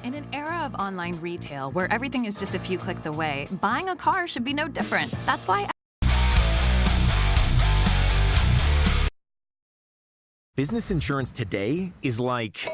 In an era of online retail where everything is just a few clicks away, buying a car should be no different. That's why Business insurance today is like...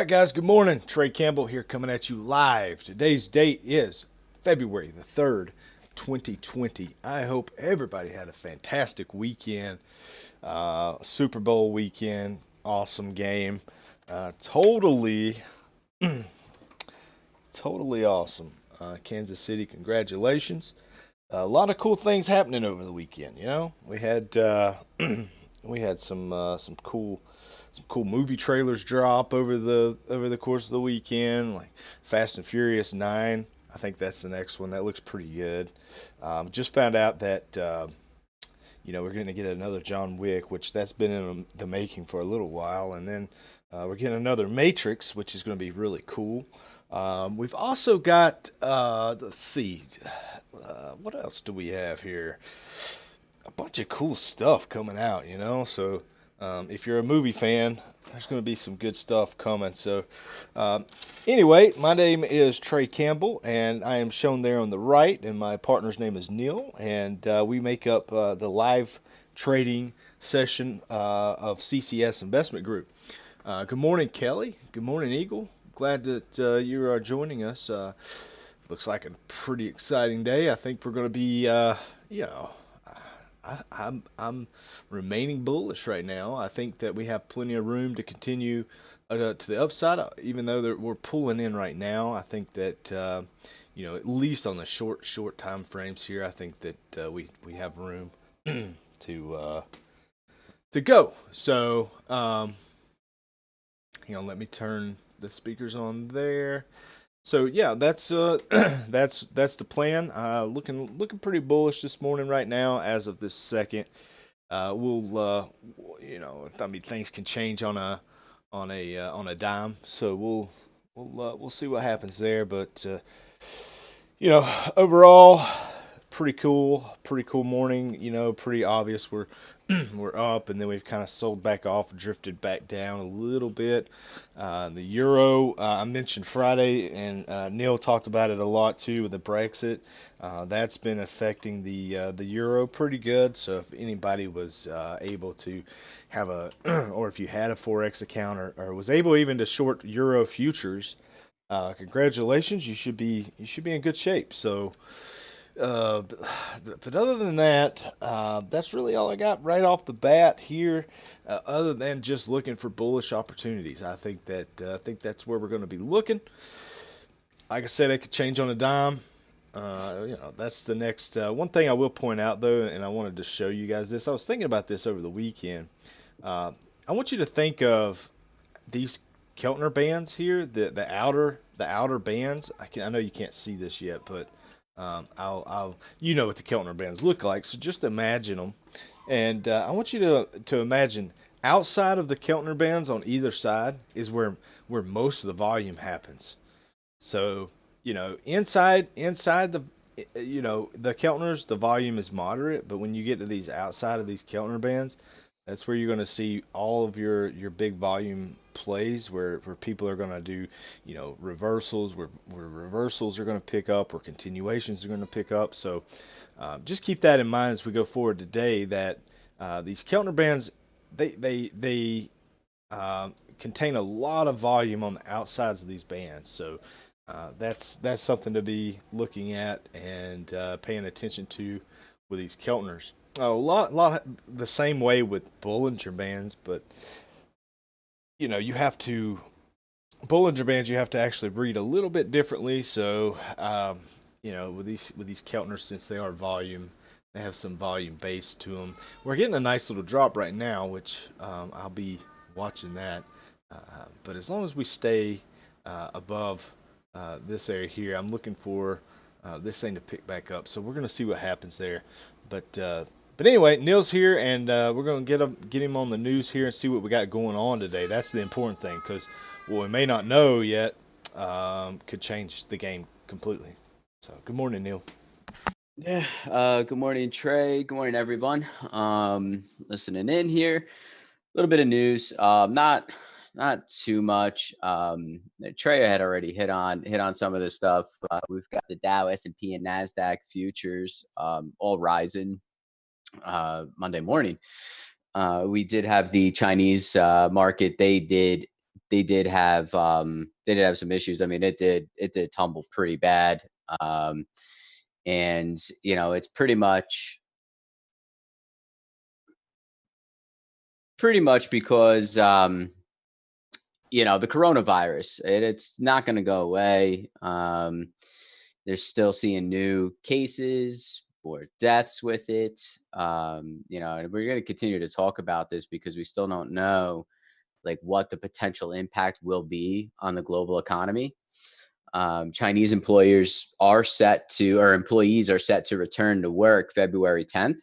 right, guys, good morning. Trey Campbell here coming at you live. Today's date is February the 3rd, 2020. I hope everybody had a fantastic weekend. Super Bowl weekend, awesome game. Totally, totally awesome. Kansas City, congratulations. A lot of cool things happening over the weekend. We had we had some cool movie trailers drop over the course of the weekend, like Fast and Furious 9. I think that's the next one. That looks pretty good. Just found out that we're going to get another John Wick, which that's been in the making for a little while, and then we're getting another Matrix, which is going to be really cool. We've also got let's see, what else do we have here? A bunch of cool stuff coming out, So if you're a movie fan, there's going to be some good stuff coming. So anyway, my name is Trae Campbell, and I am shown there on the right, and my partner's name is Neal, and we make up the live trading session of CCS Investment Group. Good morning, Kelly. Good morning, Eagle. Glad that you are joining us. Looks like a pretty exciting day. I think we're going to be, I'm remaining bullish right now. I think that we have plenty of room to continue to the upside, even though we're pulling in right now. I think that at least on the short time frames here, I think that we have room to go. So let me turn the speakers on there. So yeah, that's that's the plan. Looking pretty bullish this morning right now as of this second. I mean, things can change on a dime. So we'll see what happens there. But overall, pretty cool morning. Pretty obvious we're up, and then we've kind of sold back off, drifted back down a little bit. The euro, I mentioned Friday, and Neal talked about it a lot too with the Brexit. That's been affecting the euro pretty good. So if anybody was able to have or if you had a forex account or was able even to short euro futures, congratulations, you should be in good shape. So. But other than that, that's really all I got right off the bat here. Other than just looking for bullish opportunities, I think that's where we're going to be looking. Like I said, it could change on a dime. That's the next one thing I will point out though, and I wanted to show you guys this. I was thinking about this over the weekend. I want you to think of these Keltner bands here, the outer bands. I know you can't see this yet, but I'll you know what the Keltner bands look like. So just imagine them, and I want you to imagine outside of the Keltner bands on either side is where most of the volume happens. So inside the Keltners, the volume is moderate, but when you get to these outside of these Keltner bands, that's where you're going to see all of your big volume plays where people are going to do reversals, where reversals are going to pick up, or continuations are going to pick up. So just keep that in mind as we go forward today, that these Keltner bands, they contain a lot of volume on the outsides of these bands. So that's something to be looking at and paying attention to with these Keltners. A lot the same way with Bollinger Bands, but you have to Bollinger Bands, you have to actually read a little bit differently. So with these Keltners, since they are volume, they have some volume base to them. We're getting a nice little drop right now, which I'll be watching that. But as long as we stay above this area here, I'm looking for this thing to pick back up. So we're going to see what happens there. But anyway, Neal's here, and we're going to get him on the news here and see what we got going on today. That's the important thing, because what we may not know yet could change the game completely. So good morning, Neal. Yeah. Good morning, Trey. Good morning, everyone. Listening in here. A little bit of news. Not too much. Trey had already hit on some of this stuff. We've got the Dow, S&P, and Nasdaq futures all rising Monday morning. We did have the Chinese market. They did they did have some issues. I mean, it did tumble pretty bad. Um, and it's pretty much because the coronavirus, it's not going to go away. They're still seeing new cases or deaths with it. And we're going to continue to talk about this because we still don't know like what the potential impact will be on the global economy. Chinese employees are set to return to work February 10th.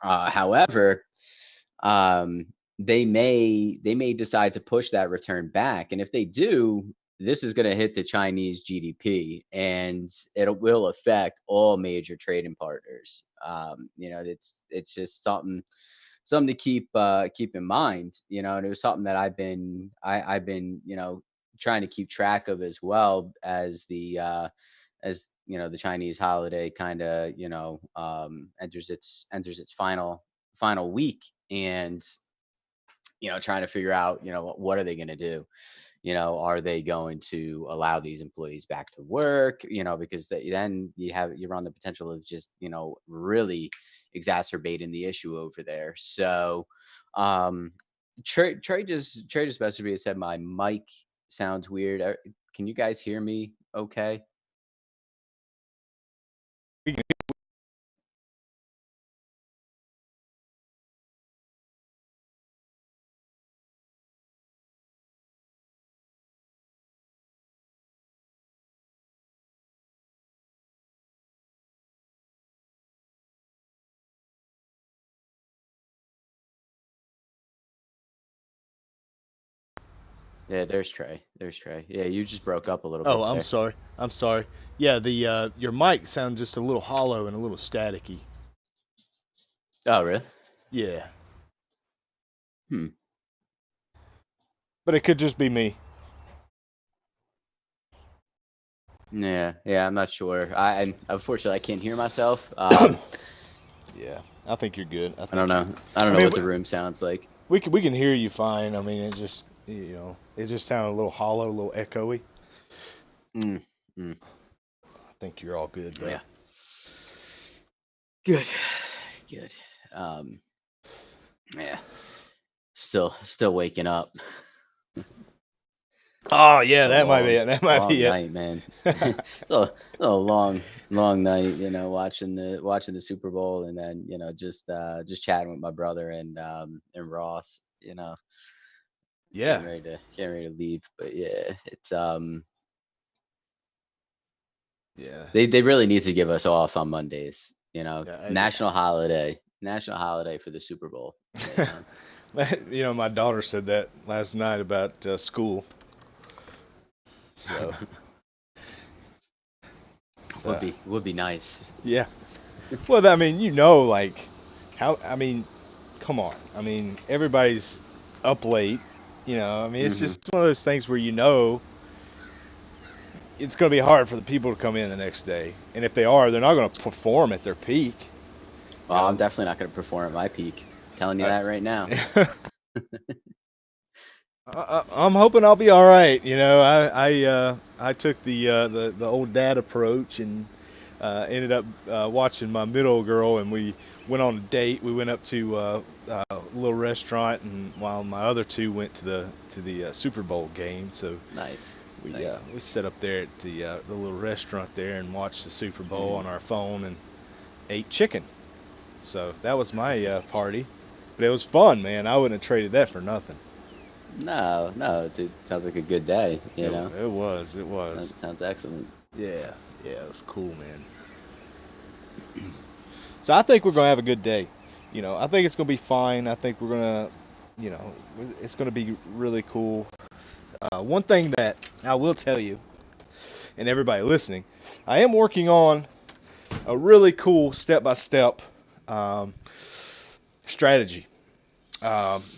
However, um, they may decide to push that return back, and if they do, this is going to hit the Chinese GDP, and it will affect all major trading partners. It's just something to keep in mind. And it was something that I've been trying to keep track of as well as the Chinese holiday kind of enters its final week, and trying to figure out what are they going to do. Are they going to allow these employees back to work, because then you run the potential of just really exacerbating the issue over there. So Trey just messaged me and said my mic sounds weird. Can you guys hear me okay? Yeah, there's Trey. Yeah, you just broke up a little Oh, bit I'm there. sorry. I'm sorry. Yeah, the your mic sounds just a little hollow and a little staticky. Oh, really? Yeah, Hmm. but it could just be me. Yeah, I'm not sure. Unfortunately I can't hear myself. Yeah, I think you're good. I I don't think you're. know. I don't I know mean, what the room sounds like. we can hear you fine. I mean, it just sounded a little hollow, a little echoey. Mm, mm, I think you're all good though. yeah. Good. Good. Um, yeah. Still waking up. Oh It's yeah, a that might be long, it. That might long be it. night, man. It's a long night, watching the Super Bowl, and then, just chatting with my brother and Ross, Yeah, getting ready to leave. But yeah, it's yeah, they really need to give us off on Mondays, yeah. national holiday for the Super Bowl. My daughter said that last night about school. So, would so be would be nice. yeah. Well, I mean, like how. I mean, come on. I mean, everybody's up late. I mean, it's Hmm. just one of those things where it's going to be hard for the people to come in the next day, and if they are, they're not going to perform at their peak. You Well, I'm know, definitely not going to perform at my peak. Telling you I, that right now. I'm hoping I'll be all right. I took the old dad approach and ended up watching my middle girl, and we went on a date. We went up to a little restaurant, and while my other two went to the Super Bowl game, so Nice, nice. we sat up there at the little restaurant there and watched the Super Bowl on our phone and ate chicken. So that was my party, but it was fun, man. I wouldn't have traded that for nothing. No, no, dude, sounds like a good day. It was. It was. That sounds excellent. Yeah. Yeah. It was cool, man. So I think we're gonna have a good day. I think it's gonna be fine. I think we're gonna, you know, it's gonna be really cool. One thing that I will tell you, and everybody listening, I am working on a really cool step-by-step um, strategy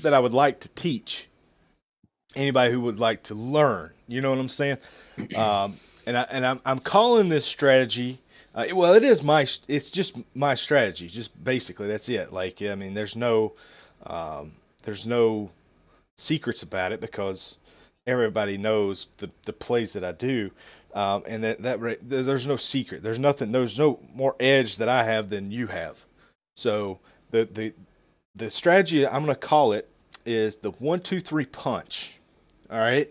that I would like to teach anybody who would like to learn. You know what I'm saying? I'm calling this strategy. Well, it's just my strategy. Just basically, that's it. Like, I mean, there's no secrets about it because everybody knows the plays that I do, and there's no secret. There's nothing. There's no more edge that I have than you have. So the strategy I'm going to call it is the 1-2-3 punch. All right.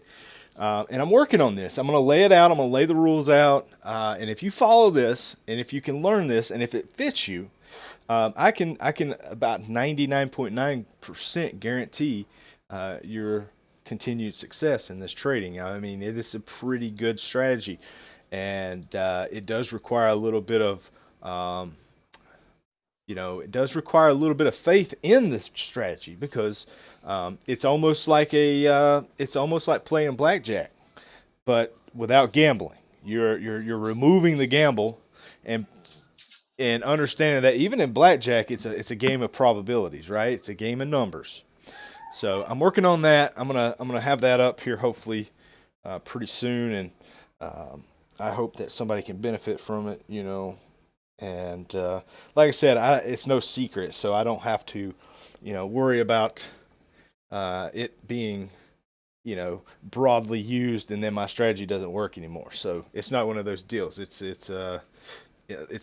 And I'm working on this. I'm going to lay it out. I'm going to lay the rules out. And if you follow this, and if you can learn this, and if it fits you, I can about 99.9% guarantee your continued success in this trading. I mean, it is a pretty good strategy, and it does require a little bit of it does require a little bit of faith in this strategy because it's almost like playing blackjack, but without gambling. You're removing the gamble, and understanding that even in blackjack, it's a game of probabilities, right? It's a game of numbers. So I'm working on that. I'm gonna have that up here hopefully pretty soon, and I hope that somebody can benefit from it. And like I said, it's no secret, so I don't have to, worry about it being, broadly used, and then my strategy doesn't work anymore. So it's not one of those deals. It's a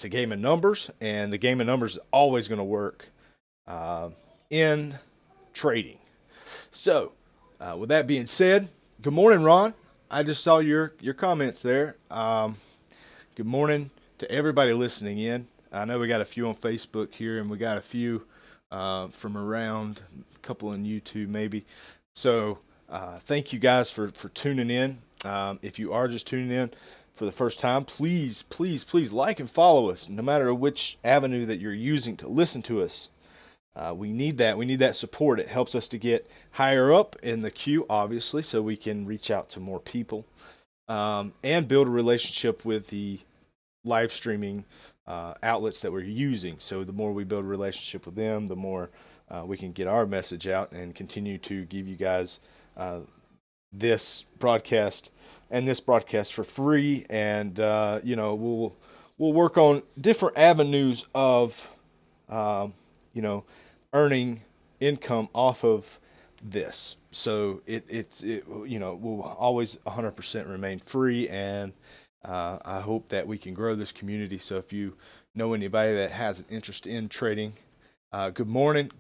game of numbers, and the game of numbers is always going to work in trading. So, with that being said, good morning, Ron. I just saw your comments there. Good morning to everybody listening in. I know we got a few on Facebook here, and we got a few from around, a couple on YouTube maybe. So thank you guys for tuning in. If you are just tuning in for the first time, please, please, please like and follow us, no matter which avenue that you're using to listen to us. We need that. We need that support. It helps us to get higher up in the queue, obviously, so we can reach out to more people and build a relationship with the live streaming outlets that we're using. So the more we build a relationship with them, the more we can get our message out and continue to give you guys this broadcast for free. And we'll work on different avenues of earning income off of this. So it will always 100% remain free, and I hope that we can grow this community. So if you know anybody that has an interest in trading, good morning.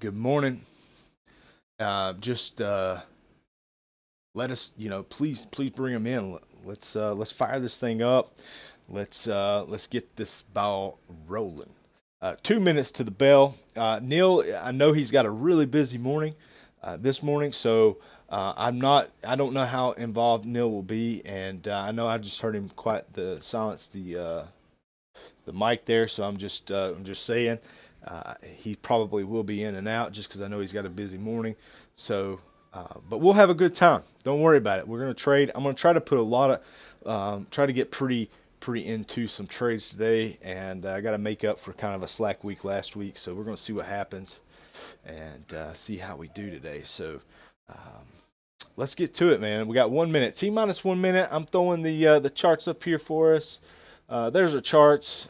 Just let us, please bring them in. Let's fire this thing up. Let's get this ball rolling. 2 minutes to the bell. Neal, I know he's got a really busy morning this morning, so I don't know how involved Neal will be, and I know I just heard him silence the mic there, so I'm just saying he probably will be in and out just because I know he's got a busy morning. So, but we'll have a good time. Don't worry about it. We're gonna trade. I'm gonna try to put a lot of try to get pretty into some trades today, and I got to make up for kind of a slack week last week. So we're gonna see what happens and see how we do today. So. Let's get to it, man. We got 1 minute. T-minus 1 minute. I'm throwing the charts up here for us. There's our charts.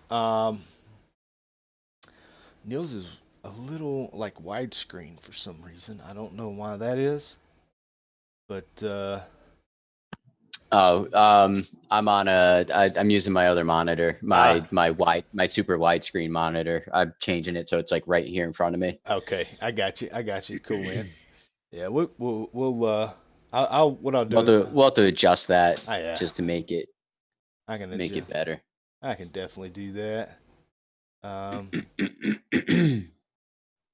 Neal's is a little like widescreen for some reason. I don't know why that is, but I'm on I'm using my other monitor, my super widescreen monitor. I'm changing it so it's like right here in front of me. Okay, I got you. Cool, man. Yeah, I'll what I'll do. We'll have to adjust that Yeah. just to make it it better. I can definitely do that.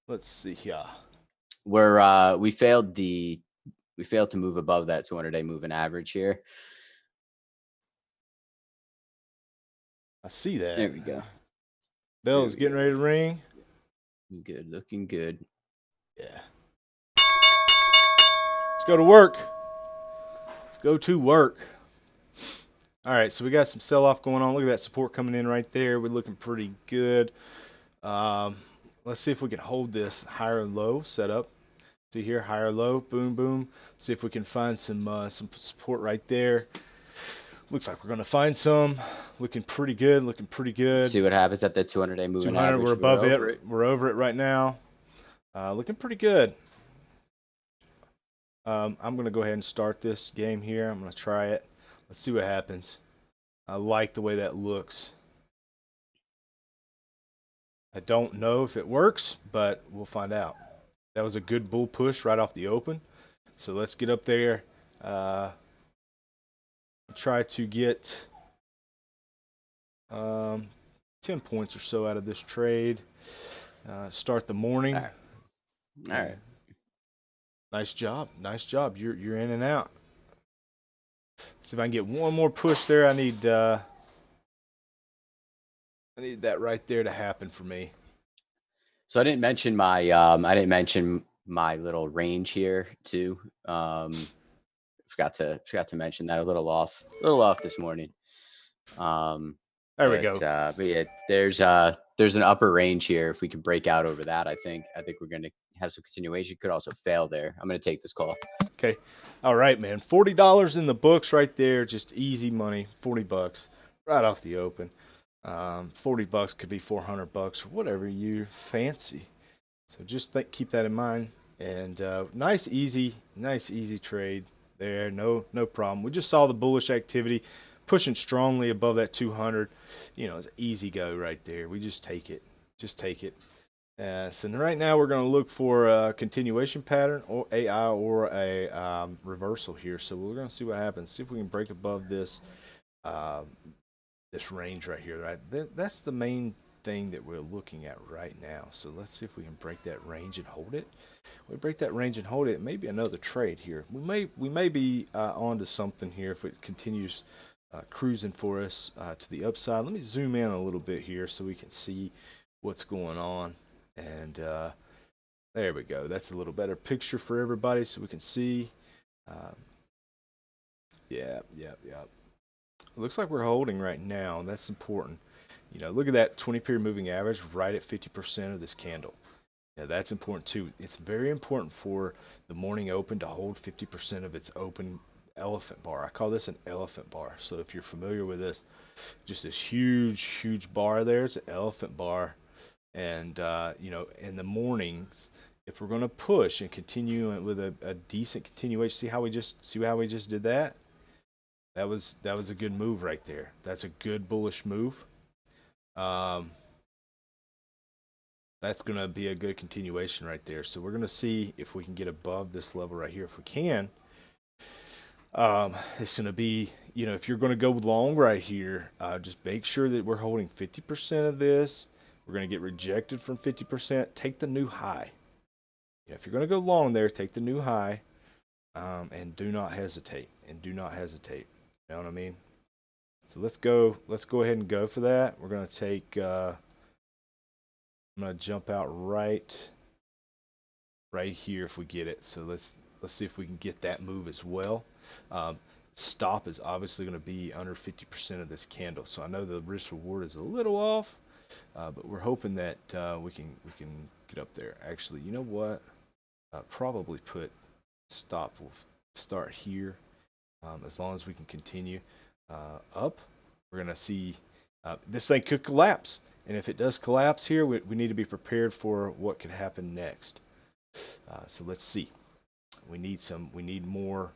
Let's see here. We failed to move above that 200-day moving average here. I see that. There we go. Bell's getting ready to ring. Good, looking good. Yeah. Let's go to work. All right, so we got some sell-off going on. Look at that support coming in right there. We're looking pretty good. Let's see if we can hold this higher and low setup. See here, higher, low, boom, boom. See if we can find some support right there. Looks like we're going to find some. Looking pretty good. See what happens at the 200-day moving 200, average. we're above it. We're over it right now. Looking pretty good. I'm going to go ahead and start this game here. I'm going to try it. Let's see what happens. I like the way that looks. I don't know if it works, but we'll find out. That was a good bull push right off the open. So let's get up there. Try to get 10 points or so out of this trade. Start the morning. All right. Nice job. Nice job. You're in and out. See if I can get one more push there. I need that right there to happen for me. So I didn't mention my little range here too. Forgot to mention that a little off this morning. There we go. But yeah, there's an upper range here. If we can break out over that, I think we're gonna have some continuation. Could also fail there. I'm gonna take this call. Okay. All right, man. $40 in the books right there. Just easy money. $40 right off the open. $40 could be $400 or whatever you fancy. So just keep that in mind. And nice easy trade there. No problem. We just saw the bullish activity pushing strongly above that 200. It's easy go right there. We just take it. So right now we're going to look for a continuation pattern or AI or a reversal here. So we're going to see what happens. See if we can break above this this range right here. Right, that's the main thing that we're looking at right now. So let's see if we can break that range and hold it. We break that range and hold it. Maybe another trade here. We may be onto something here if it continues cruising for us to the upside. Let me zoom in a little bit here so we can see what's going on. And there we go. That's a little better picture for everybody so we can see. Yeah. It looks like we're holding right now. That's important. Look at that 20-period moving average right at 50% of this candle. Yeah, that's important too. It's very important for the morning open to hold 50% of its open elephant bar. I call this an elephant bar. So if you're familiar with this, just this huge bar there, it's an elephant bar. And in the mornings, if we're going to push and continue with a decent continuation, see how we just did that? That was a good move right there. That's a good bullish move. That's going to be a good continuation right there. So we're going to see if we can get above this level right here. If we can, it's going to be, if you're going to go long right here, just make sure that we're holding 50% of this. We're going to get rejected from 50%. Take the new high. If you're going to go long there, take the new high, and do not hesitate. You know what I mean? So let's go ahead and go for that. We're going to take, I'm going to jump out right here if we get it. So let's see if we can get that move as well. Stop is obviously going to be under 50% of this candle. So I know the risk reward is a little off, but we're hoping that we can get up there. Actually, you know what? Probably put stop. We'll start here. As long as we can continue up, we're going to see this thing could collapse. And if it does collapse here, we need to be prepared for what could happen next. So let's see. We need more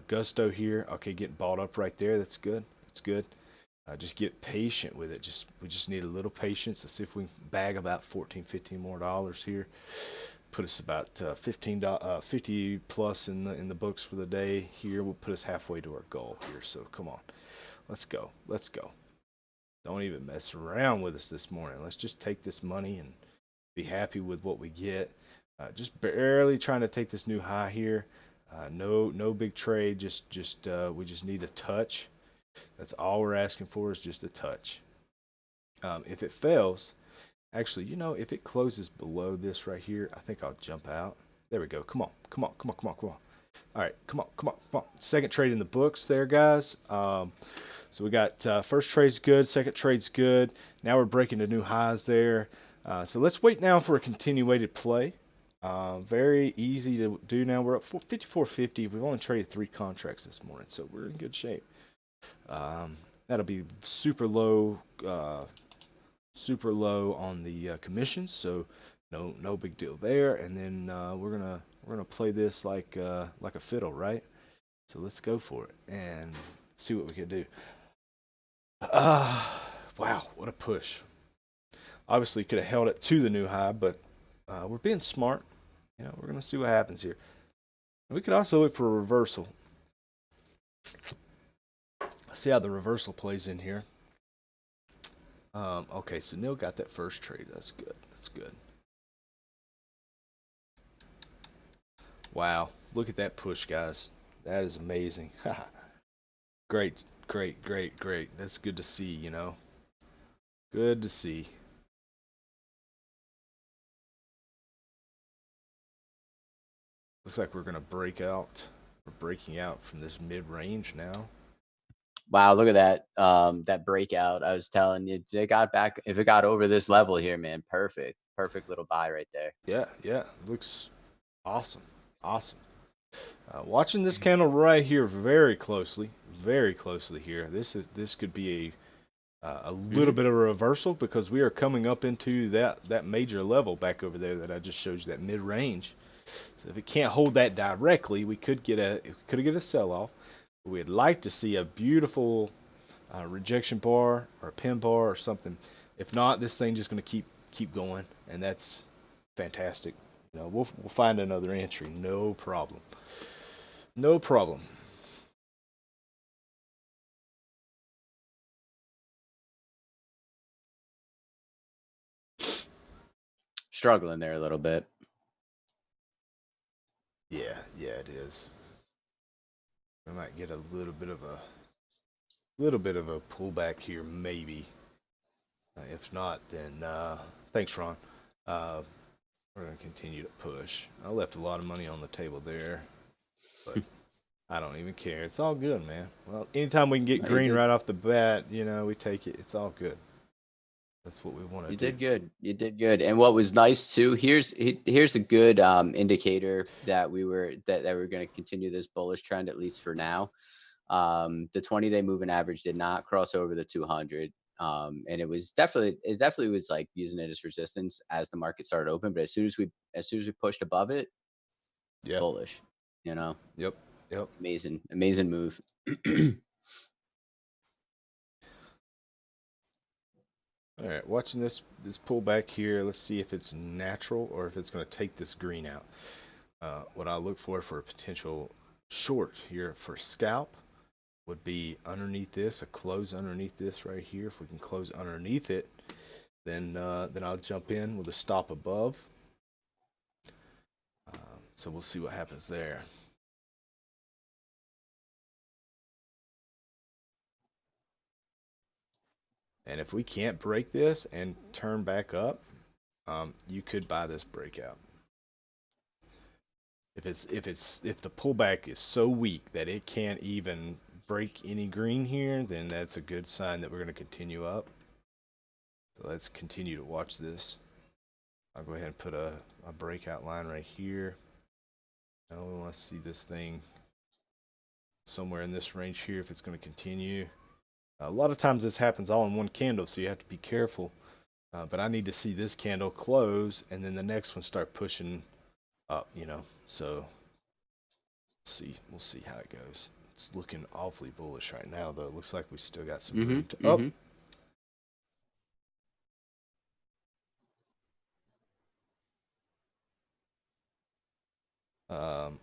gusto here. Okay, getting balled up right there. That's good. Just get patient with it. We just need a little patience. Let's see if we can bag about $14-15 more here. Put us about 50 plus in the books for the day here. Will put us halfway to our goal here. So come on, let's go. Don't even mess around with us this morning. Let's just take this money and be happy with what we get. Just barely trying to take this new high here. No big trade. We just need a touch. That's all we're asking for is just a touch. If it fails, actually, if it closes below this right here, I think I'll jump out. There we go. Come on. All right, come on. Second trade in the books there, guys. So we got first trade's good, second trade's good. Now we're breaking the new highs there. So let's wait now for a continuated play. Very easy to do now. We're up 54.50. We've only traded 3 contracts this morning, so we're in good shape. That'll be super low on the commissions, so no big deal there. And then we're gonna We're gonna play this like a fiddle, right? So let's go for it and see what we can do. Wow, what a push! Obviously, could have held it to the new high, but we're being smart. We're gonna see what happens here. We could also look for a reversal. See how the reversal plays in here. Okay, so Neal got that first trade. That's good. That's good. Wow, look at that push, guys. That is amazing. Great, great, great, great. That's good to see. Good to see. Looks like we're going to break out. We're breaking out from this mid-range now. Wow, look at that. That breakout. I was telling you, they got back. If it got over this level here, man, perfect. Perfect little buy right there. Yeah, yeah. Looks awesome. Awesome. Watching this candle right here very closely here. This could be a little bit of a reversal because we are coming up into that major level back over there that I just showed you, that mid range. So if it can't hold that directly, we could get a sell off. We'd like to see a beautiful rejection bar or a pin bar or something. If not, this thing just going to keep going, and that's fantastic. We'll find another entry, no problem. No problem. Struggling there a little bit. Yeah, it is. We might get a little bit of a pullback here, maybe. If not, then thanks, Ron. We're gonna continue to push. I left a lot of money on the table there, but I don't even care. It's all good, man. Well, anytime we can get green right off the bat, we take it. It's all good. That's what we want to do. You did good. You did good. And what was nice too, here's a good indicator that we're going to continue this bullish trend, at least for now. The 20-day moving average did not cross over the 200. And it definitely was like using it as resistance as the market started open. But as soon as we pushed above it, Yeah. bullish. Yep. Amazing move. All right, watching this pullback here. Let's see if it's natural or if it's going to take this green out. What I look for a potential short here for scalp would be underneath this, a close underneath this right here. If we can close underneath it, then I'll jump in with a stop above. So we'll see what happens there. And if we can't break this and turn back up, you could buy this breakout. If the pullback is so weak that it can't even break any green here, then that's a good sign that we're going to continue up. So let's continue to watch this. I'll go ahead and put a breakout line right here. Now we want to see this thing somewhere in this range here if it's going to continue. A lot of times this happens all in one candle, so you have to be careful. But I need to see this candle close and then the next one start pushing up, So we'll see how it goes. It's looking awfully bullish right now, though. It looks like we still got some room to up.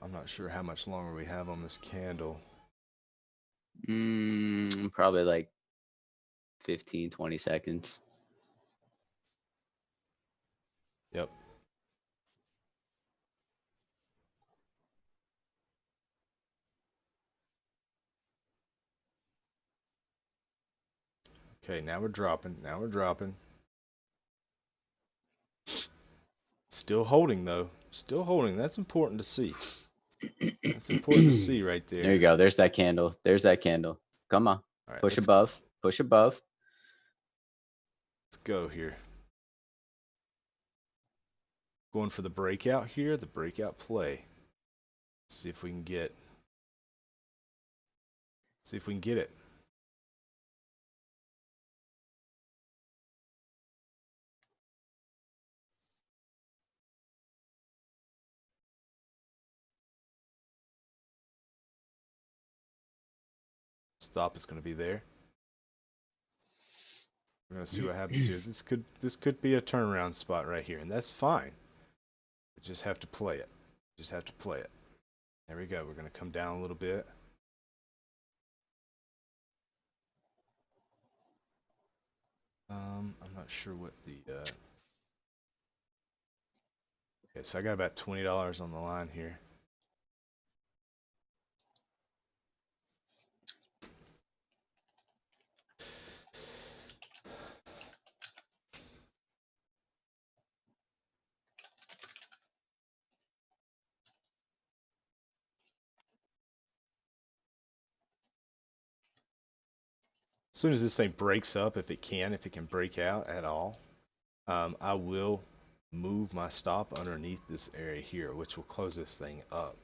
I'm not sure how much longer we have on this candle. Probably like 15, 20 seconds. Yep. Okay, now we're dropping. Still holding, though. Still holding. That's important to see. That's important to see right there. There you go. There's that candle. Come on. All right, push above. Let's go here. Going for the breakout here, the breakout play. See if we can get it. Stop is going to be there. We're going to see what happens here. This could be a turnaround spot right here, and that's fine. We just have to play it. Just have to play it. There we go. We're going to come down a little bit. I'm not sure what the okay, so I got about $20 on the line here. As soon as this thing breaks up, if it can break out at all, I will move my stop underneath this area here, which will close this thing up,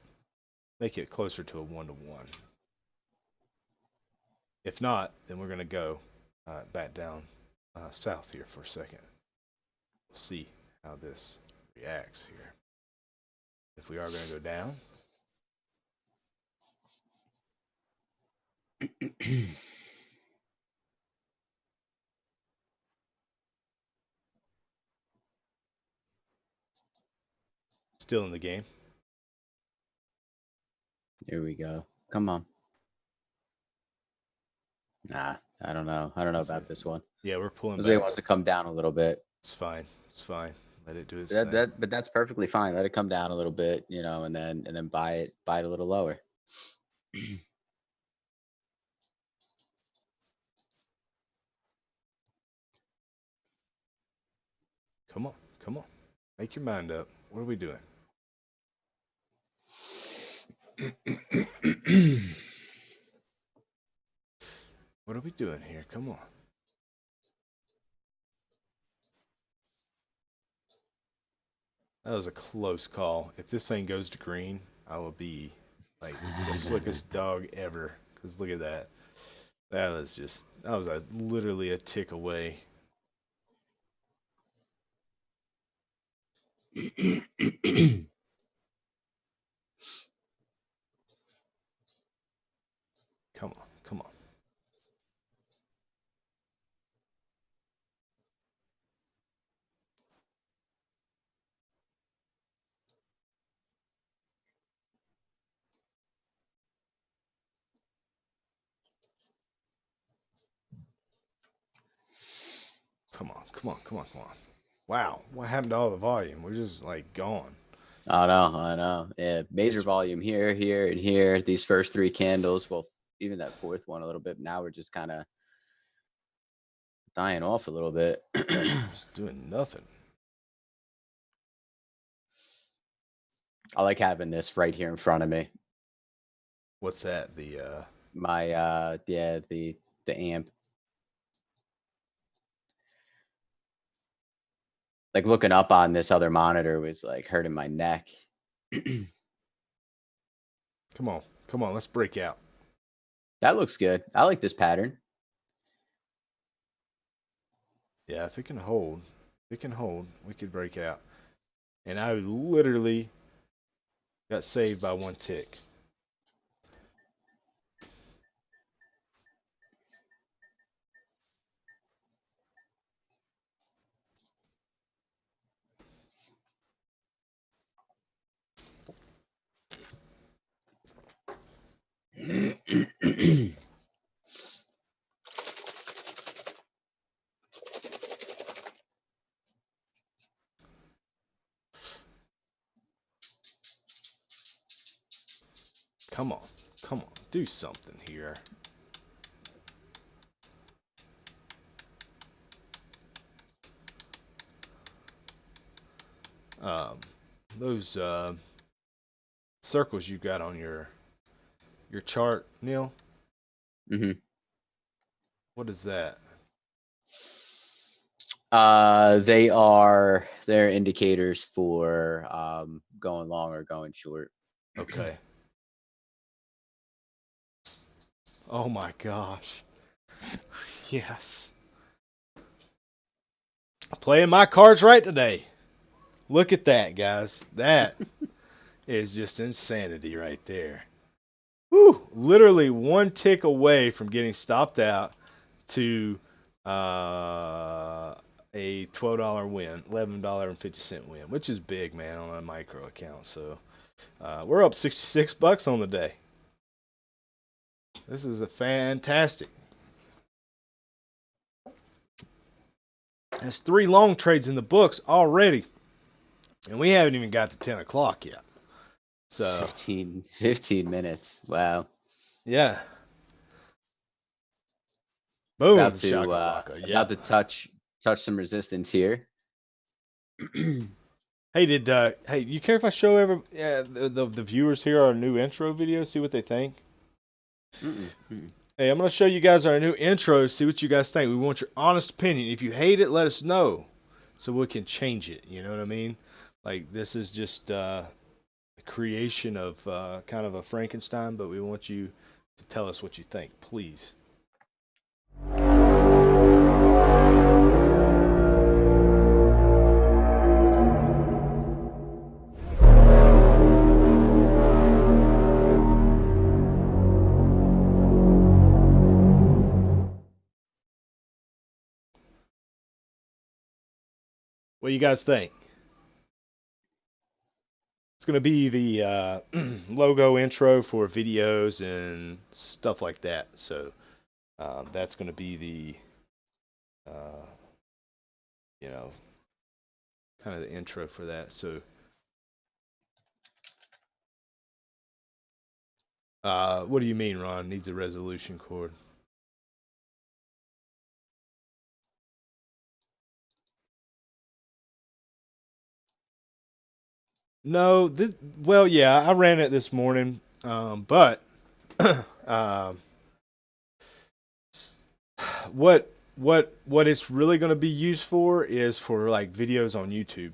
make it closer to a 1-to-1. If not, then we're going to go back down south here for a second. We'll see how this reacts here. If we are going to go down, still in the game. Here we go. Come on. Nah, I don't know. I don't know about this one. Yeah, we're pulling Jose back. wants to come down a little bit. It's fine. It's fine. Let it do its thing. But that's perfectly fine. Let it come down a little bit, you know, and then buy it a little lower. Come on. Come on. Make your mind up. What are we doing? What are we doing here? Come on. That was a close call. If this thing goes to green, I will be like the slickest dog ever. Because look at that. That was literally a tick away. Come on. Come on. Come on. Come on. Come on. Come on. Wow. What happened to all the volume? We're just like gone. I know. Yeah, major volume here, here, and here. These first three candles, well, even that fourth one a little bit. Now we're just kind of dying off a little bit. Just doing nothing. I like having this right here in front of me. What's that? The The amp. Like looking up on this other monitor was like hurting my neck. Come on. Come on. Let's break out. That looks good. I like this pattern. Yeah, if it can hold, we could break out. And I literally got saved by one tick. Come on. Come on. Do something here. Those circles you got on your chart, Neal. Mm-hmm. What is that? They're indicators for going long or going short. Okay. Oh my gosh. Yes. Playing my cards right today. Look at that, guys. That is just insanity right there. Whew, literally one tick away from getting stopped out to a $12 win, $11.50 win, which is big, man, on a micro account. So we're up $66 on the day. This is a fantastic. That's 3 long trades in the books already, and we haven't even got to 10 o'clock yet. So 15 minutes. Wow. yeah, boom, About to shakalaka. Yeah. about to touch some resistance here. Hey, hey, you care if I show the viewers here our new intro video? See what they think. Hey, I'm gonna show you guys our new intro. See what you guys think. We want your honest opinion. If you hate it, let us know, so we can change it. You know what I mean? Like this is just a creation of kind of a Frankenstein, but we want you to tell us what you think, please. What do you guys think? It's going to be the logo intro for videos and stuff like that. So that's going to be the, you know, kind of the intro for that. So what do you mean, Ron? Needs a resolution cord. No, well, yeah, I ran it this morning, but what it's really going to be used for is for like videos on YouTube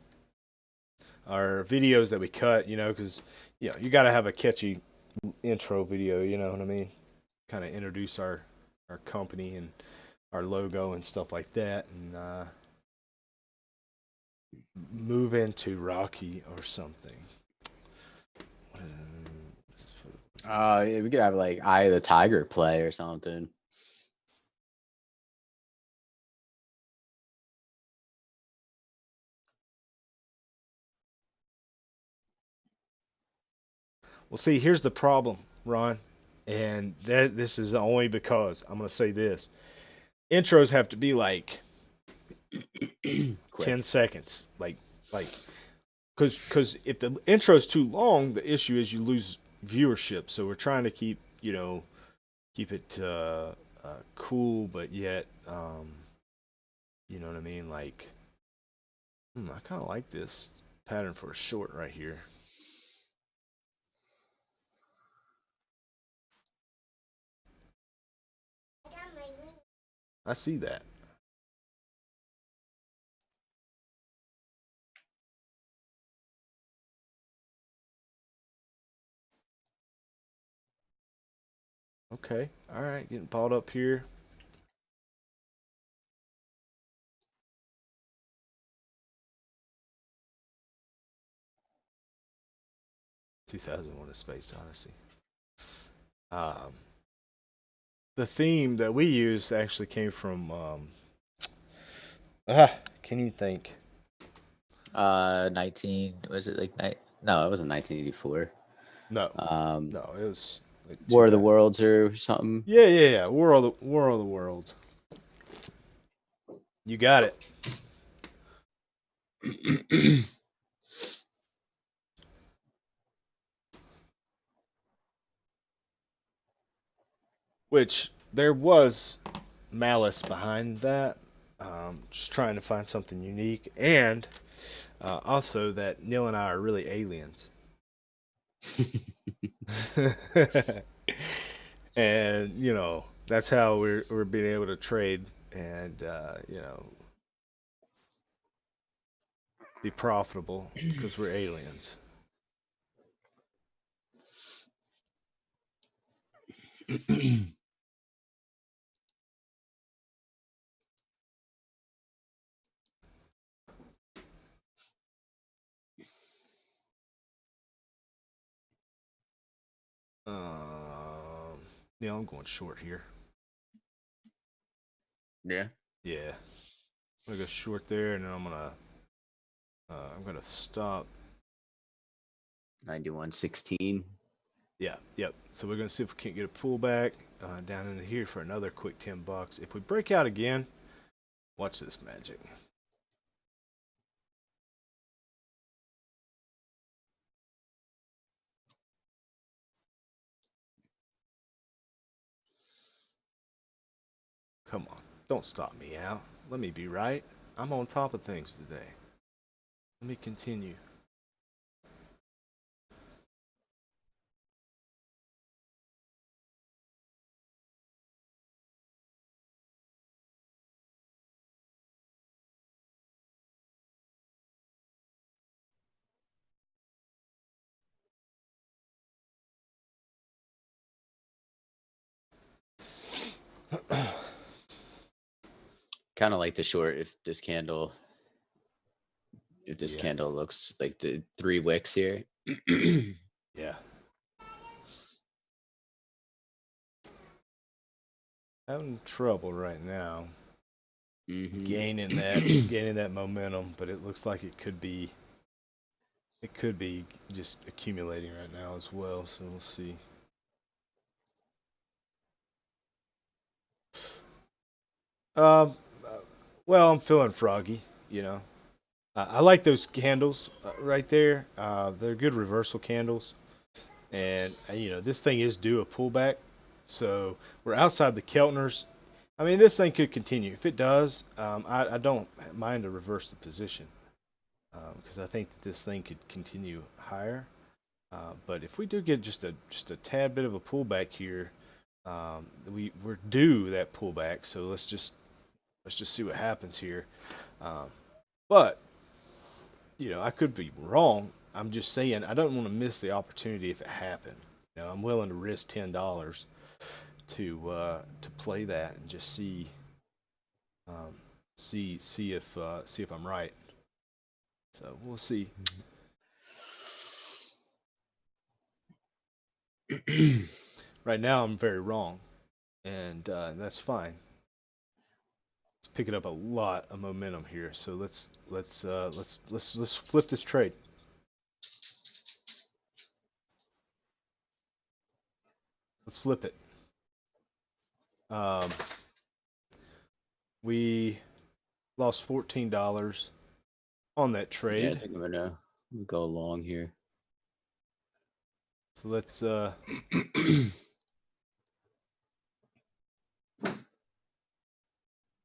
or videos that we cut, because you got to have a catchy intro video, you know what I mean? Kind of introduce our company and our logo and stuff like that, and move into Rocky or something. Yeah, we could have like Eye of the Tiger play or something. Well, see, here's the problem, Ron, and this is only because I'm going to say this: intros have to be like 10 seconds, like because if the intro's too long, the issue is you lose viewership. So we're trying to keep it cool, but yet you know what I mean. Like, I kind of like this pattern for a short right here. I see that. Okay, all right, getting balled up here. 2001: A Space Odyssey. Um, the theme that we used actually came from. Can you think? 19 was it like night? No, it wasn't 1984. No, Um, no, it was like War of the 2000. Worlds or something. Yeah. War of the World. You got it. Which there was malice behind that. Just trying to find something unique, and also that Neal and I are really aliens. And that's how we're being able to trade and be profitable because we're aliens. Neal, I'm going short here. Yeah. Yeah, I'm gonna go short there, and then I'm gonna stop. 91.16. Yeah, yep. So we're gonna see if we can't get a pullback down into here for another quick $10. If we break out again, watch this magic. Come on, don't stop me out. Let me be right. I'm on top of things today. Let me continue. Kind of like the short if this Yeah, candle looks like the 3 wicks here. yeah. Having trouble right now gaining that momentum, but it looks like it could be just accumulating right now as well. So we'll see. Um, uh, well, I'm feeling froggy. You know, I like those candles right there. They're good reversal candles, and this thing is due a pullback. So we're outside the Keltners. I mean, this thing could continue. If it does, I don't mind to reverse the position because I think that this thing could continue higher. But if we do get just a tad bit of a pullback here, we're due that pullback. So let's just see what happens here. Um, but I could be wrong. I'm just saying I don't want to miss the opportunity if it happened. I'm willing to risk $10 to play that and just um, see if I'm right. So we'll see. Right now I'm very wrong, and that's fine. It's picking up a lot of momentum here. So let's flip this trade. Let's flip it. Um, we lost $14 on that Yeah, I trade. think I'm gonna go long here. So let's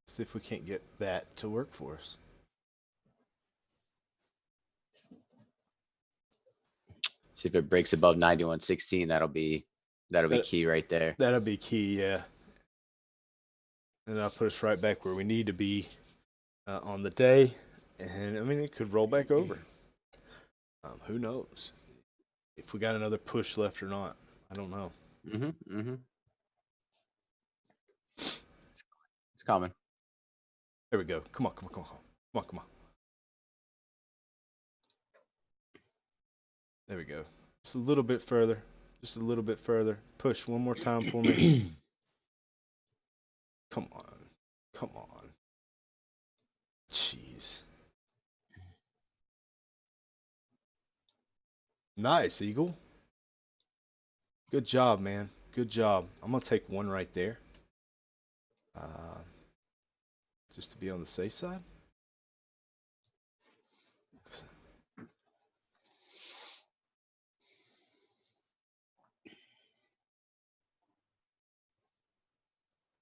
see if we can't get that to work for us. See if it breaks above 91.16. That'll be That key right there. that'll be key, yeah. And that'll put us right back where we need to be on the day. And I mean, it could roll back over. Who knows if we got another push left or not? I don't know. It's coming. There we go. Come on, come on, come on, come on, come on. There we go. Just a little bit further. Just a little bit further. Push one more time for me. Come on. Come on. Jeez. Nice, Eagle. Good job, man. Good job. I'm going to take one right there. Just to be on the safe side.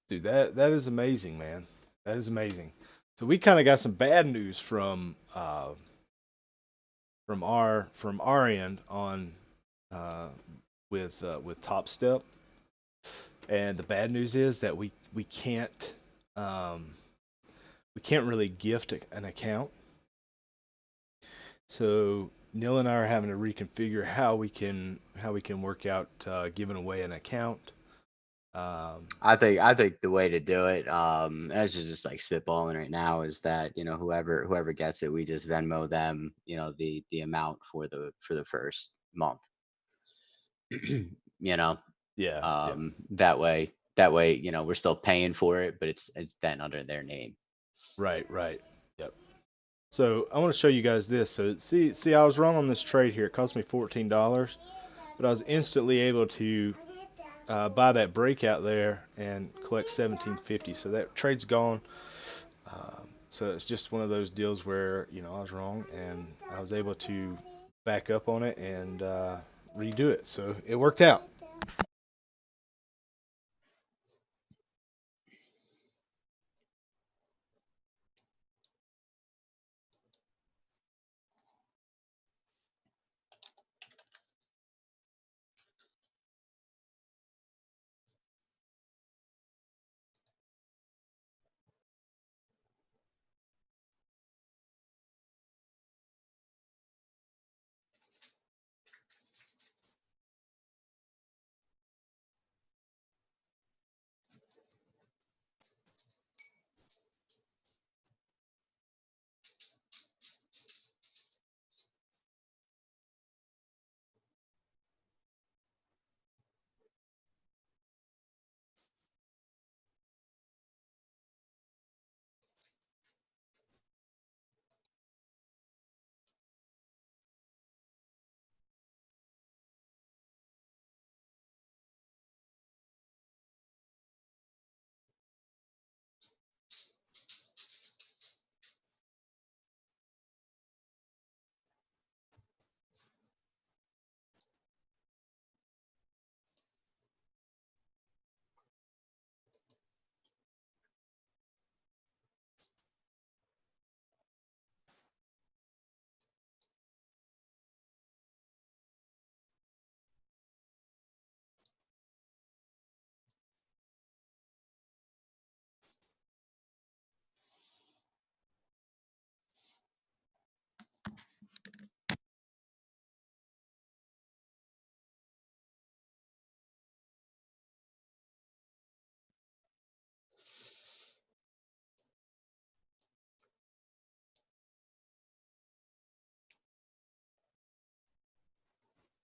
Dude, that is amazing, man. That is amazing. So we kind of got some bad news from our end on with Top Step, and the bad news is that we can't really gift an account. So Neil and I are having to reconfigure how we can work out giving away an account. I think the way to do it, as just like spitballing right now, is that whoever gets it, we just Venmo them, the amount for the first month. you know, Yeah. That way, we're still paying for it, but it's then under their name. Right. Yep. So I want to show you guys this. So see, I was wrong on this trade here. It cost me $14, but I was instantly able to buy that breakout there and collect 1750. So that trade's gone. So it's just one of those deals where I was wrong and I was able to back up on it and redo it. So it worked out.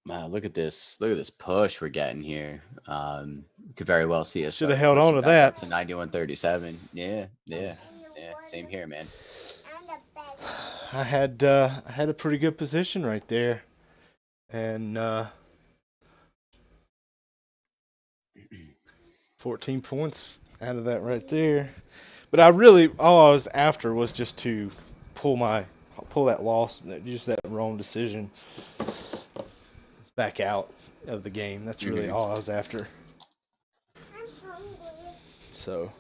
Wow, look at this! Look at this push we're getting here. You could very well see us Should have start held on pushing to back up that. to 91.37. Yeah. Same here, man. I had a pretty good position right there, and 14 points out of that right there. But all I was after was just to pull that loss, just that wrong decision back out of the game. That's really all I was after. So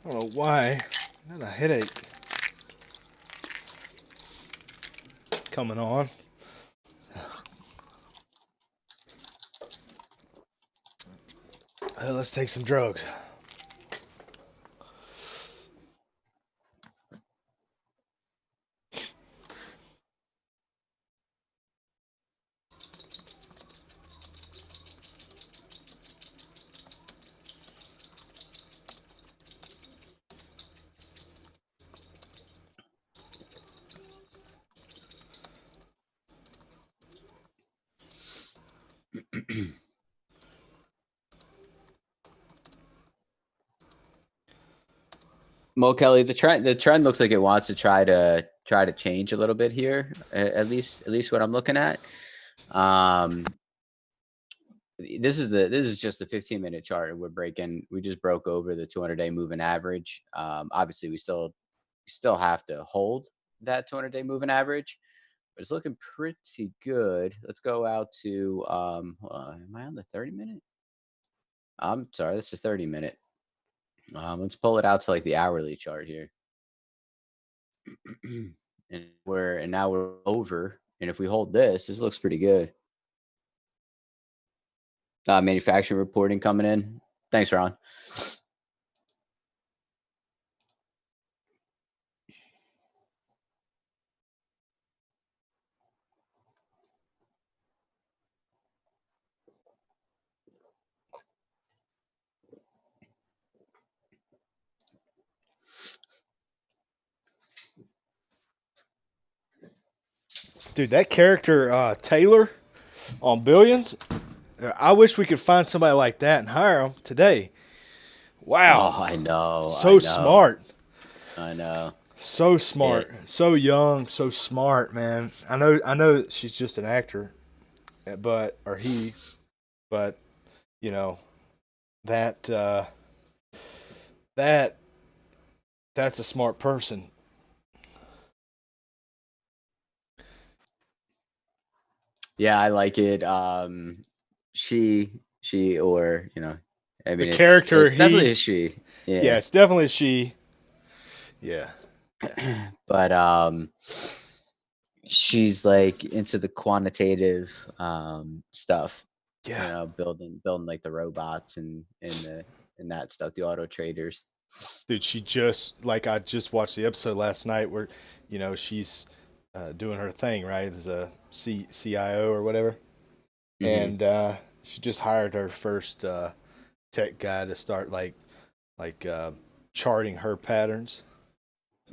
I don't know why. I had a headache coming on. Let's take some drugs. Mo Kelly, the trend looks like it wants to try to try to change a little bit here. At least what I'm looking at. Um, this is just the 15-minute chart. We just broke over the 200-day moving average. Obviously, we still have to hold that 200-day moving average, but it's looking pretty good. Let's go out to hold on, am I on the 30-minute? I'm sorry, this is 30-minute. Let's pull it out to like the hourly chart here. And now we're over. And if we hold this looks pretty good. Manufacturing reporting coming in. Thanks, Ron. Dude, that character Taylor on Billions. I wish we could find somebody like that and hire him today. Oh, Wow, I know, I so know, smart, I know. so smart, It so young, so smart, man. I know she's just an actor, but or he, but you know that that that's a smart person. Yeah, I like it. She, or I The mean, it's character it's definitely he, a she. yeah, Yeah. it's definitely she. Yeah, yeah, But she's like into the quantitative stuff, yeah. building like the robots and that stuff, the auto traders. Dude, she just like I just watched the episode last night where, she's doing her thing right as a CIO or whatever, Hmm. and she just hired her first tech guy to start like charting her patterns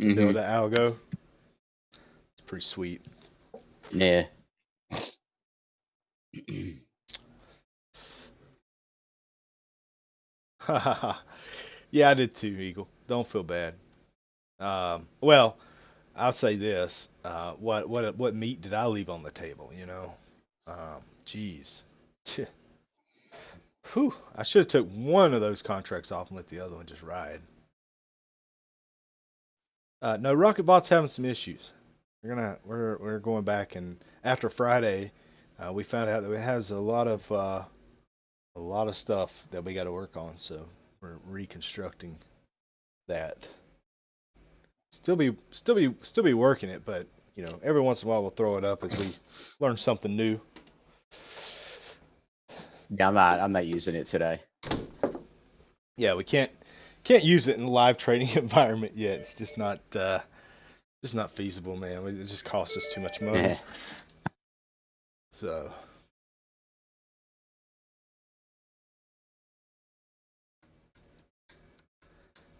to build Hmm. an algo. It's pretty sweet. Yeah. Yeah, I did too, Eagle. Don't feel bad. Well, I'll say this: what meat did I leave on the table? Jeez. Whew, I should have took one of those contracts off and let the other one just ride. No, RocketBot's having some issues. We're going back, and after Friday, we found out that it has a lot of stuff that we got to work on. So we're reconstructing that. Still be working it, but every once in a while we'll throw it up as we learn something new. Yeah, I'm not using it today. Yeah, we can't use it in a live trading environment yet. It's just not feasible, man. It just costs us too much money. Yeah. So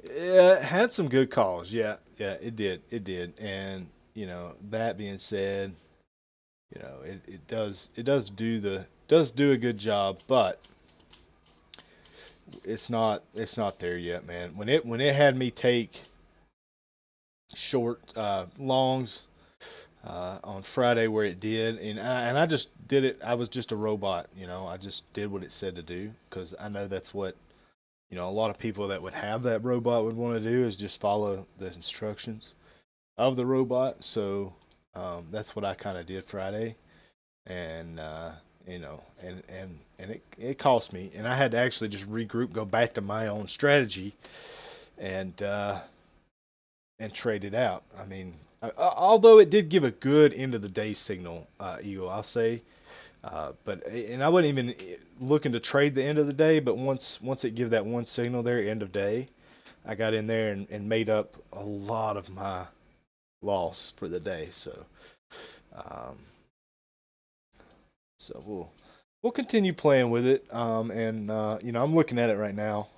yeah, it had some good calls. Yeah, yeah, it did. And that being said, it does do a good job, but it's not there yet, man. When it had me take short longs on Friday where it did, and I just did it. I was just a robot, I just did what it said to do because I know that's what a lot of people that would have that robot would want to do is just follow the instructions of the robot. So that's what I kind of did Friday, and it cost me, and I had to actually just regroup, go back to my own strategy, and trade it out. I mean, although it did give a good end of the day signal, Eagle, I'll say. But I wasn't even looking to trade the end of the day. But once it give that one signal there, end of day, I got in there and made up a lot of my loss for the day. Um, so we'll continue playing with it. And I'm looking at it right now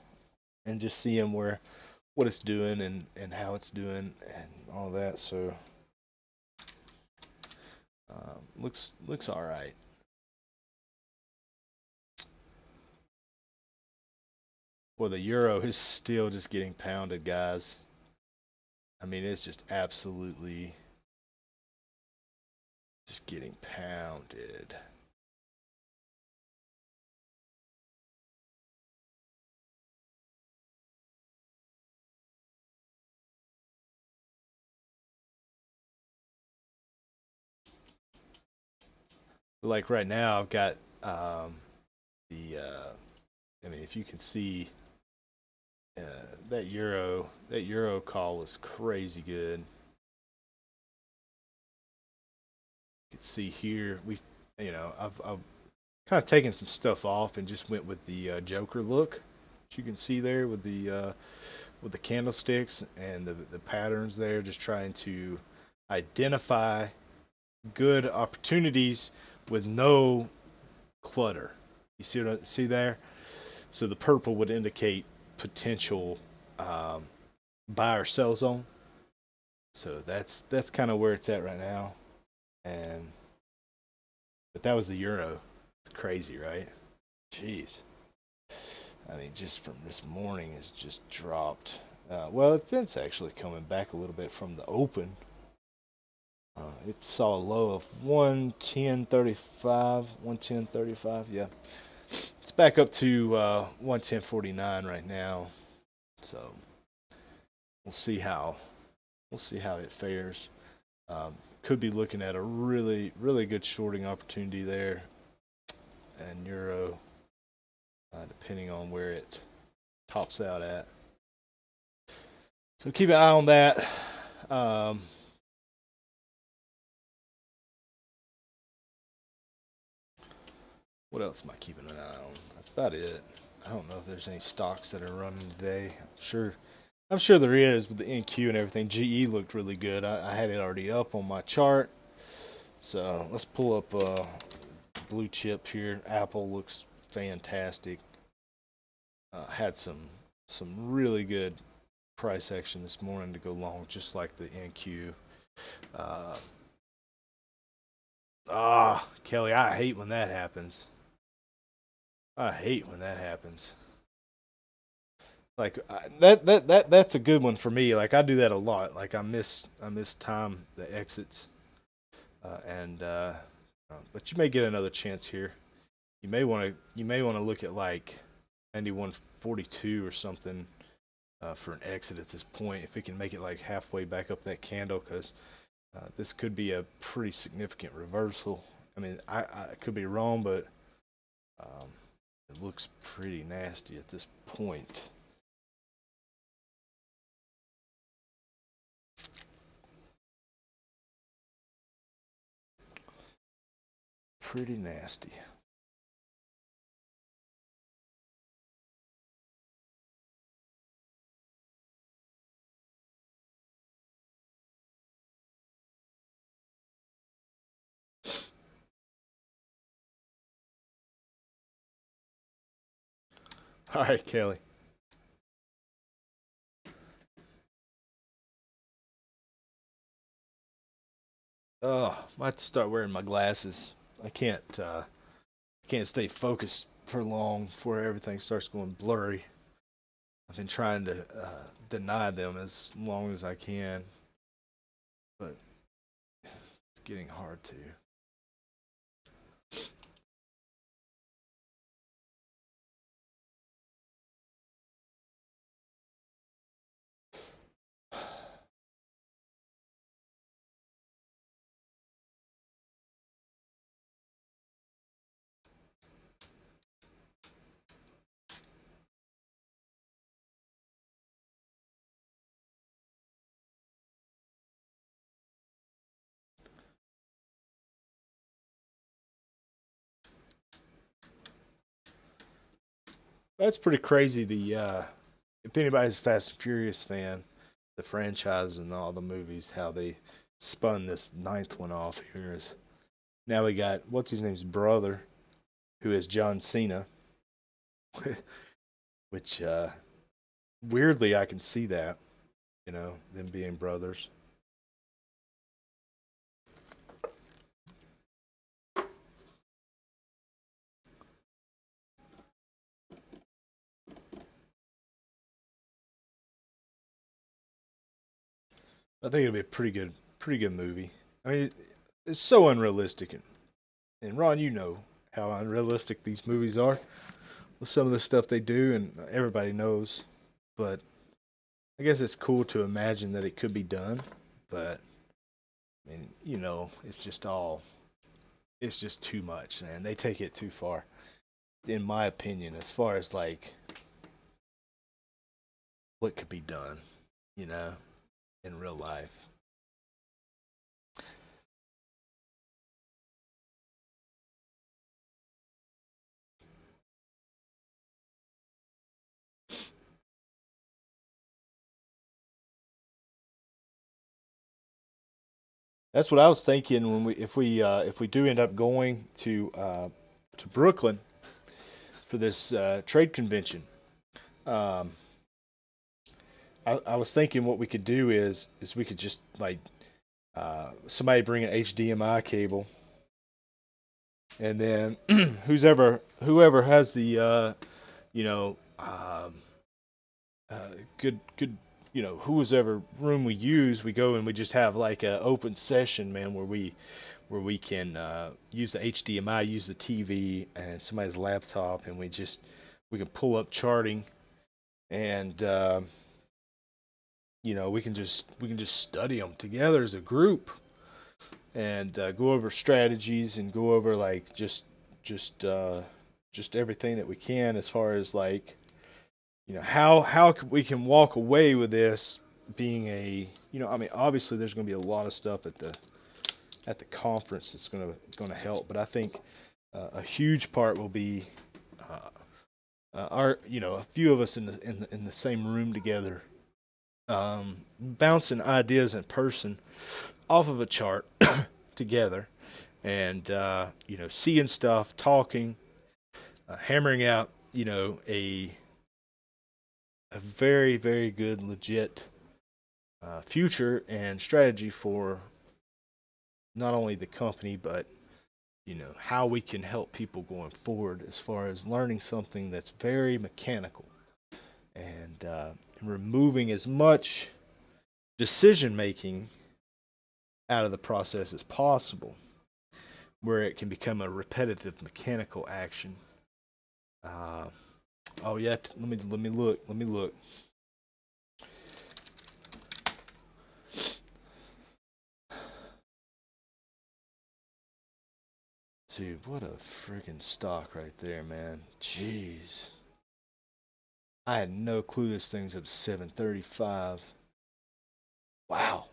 and just seeing what it's doing and how it's doing and all that. So looks all right. Well, the euro is still just getting pounded, guys. I mean, it's just absolutely Just getting pounded. Like right now, I've got the. I mean, if you can see that euro call was crazy good. You can see here I've kind of taken some stuff off and just went with the Joker look. As you can see there with the candlesticks and the patterns there, just trying to identify good opportunities with no clutter. You see what I see there? So the purple would indicate potential um, buy or sell zone. So that's kind of where it's at right now. And but that was the euro. It's crazy, right? Jeez. I mean, just from this morning, it's just dropped. Well, it's actually coming back a little bit from the open. It saw a low of 110.35, 110.35. Yeah, it's back up to 110.49 right now. So we'll see how it fares. Could be looking at a really good shorting opportunity there, and euro, depending on where it tops out at. So keep an eye on that. What else am I keeping an eye on? That's about it. I don't know if there's any stocks that are running today. I'm sure there is with the NQ and everything. GE looked really good. I had it already up on my chart. So let's pull up blue chip here. Apple looks fantastic. Had some really good price action this morning to go long, just like the NQ. Kelly, I hate when that happens. I hate when that happens. Like that's a good one for me. Like I do that a lot. Like I miss time the exits, and but you may get another chance here. You may want to look at like 91.42 or something for an exit at this point if it can make it like halfway back up that candle, because this could be a pretty significant reversal. I mean, I could be wrong, but um, it looks pretty nasty at this point. Pretty nasty. All right, Kelly. Oh, I have to start wearing my glasses. I can't stay focused for long before everything starts going blurry. I've been trying to deny them as long as I can, but it's getting hard to. That's pretty crazy. The if anybody's a Fast and Furious fan, the franchise and all the movies, how they spun this ninth one off here is now we got what's his name's brother, who is John Cena, which weirdly I can see that, them being brothers. I think it'll be a pretty good movie. I mean, it's so unrealistic. And Ron, you know how unrealistic these movies are with some of the stuff they do, and everybody knows. But I guess it's cool to imagine that it could be done. But I mean, it's just too much, man. They take it too far, in my opinion, as far as like what could be done, you know, in real life. That's what I was thinking when if we do end up going to Brooklyn for this trade convention. Um, I was thinking what we could do is we could just like somebody bring an HDMI cable, and then whoever has the you know good whoever room we use, we go and we just have like a open session, man, where we can use the HDMI, use the TV and somebody's laptop, and we can pull up charting, and we can just study them together as a group, and go over strategies and go over like just everything that we can as far as like how we can walk away with this being I mean, obviously there's going to be a lot of stuff at the conference that's going to help, but I think a huge part will be uh, our a few of us in the same room together, bouncing ideas in person off of a chart together, and seeing stuff, talking, hammering out a very very good legit future and strategy for not only the company but how we can help people going forward as far as learning something that's very mechanical, and removing as much decision making out of the process as possible, where it can become a repetitive mechanical action. uh, oh yeah, let me look. Dude, what a freaking stock right there, man. Jeez. I had no clue this thing's up 735. Wow.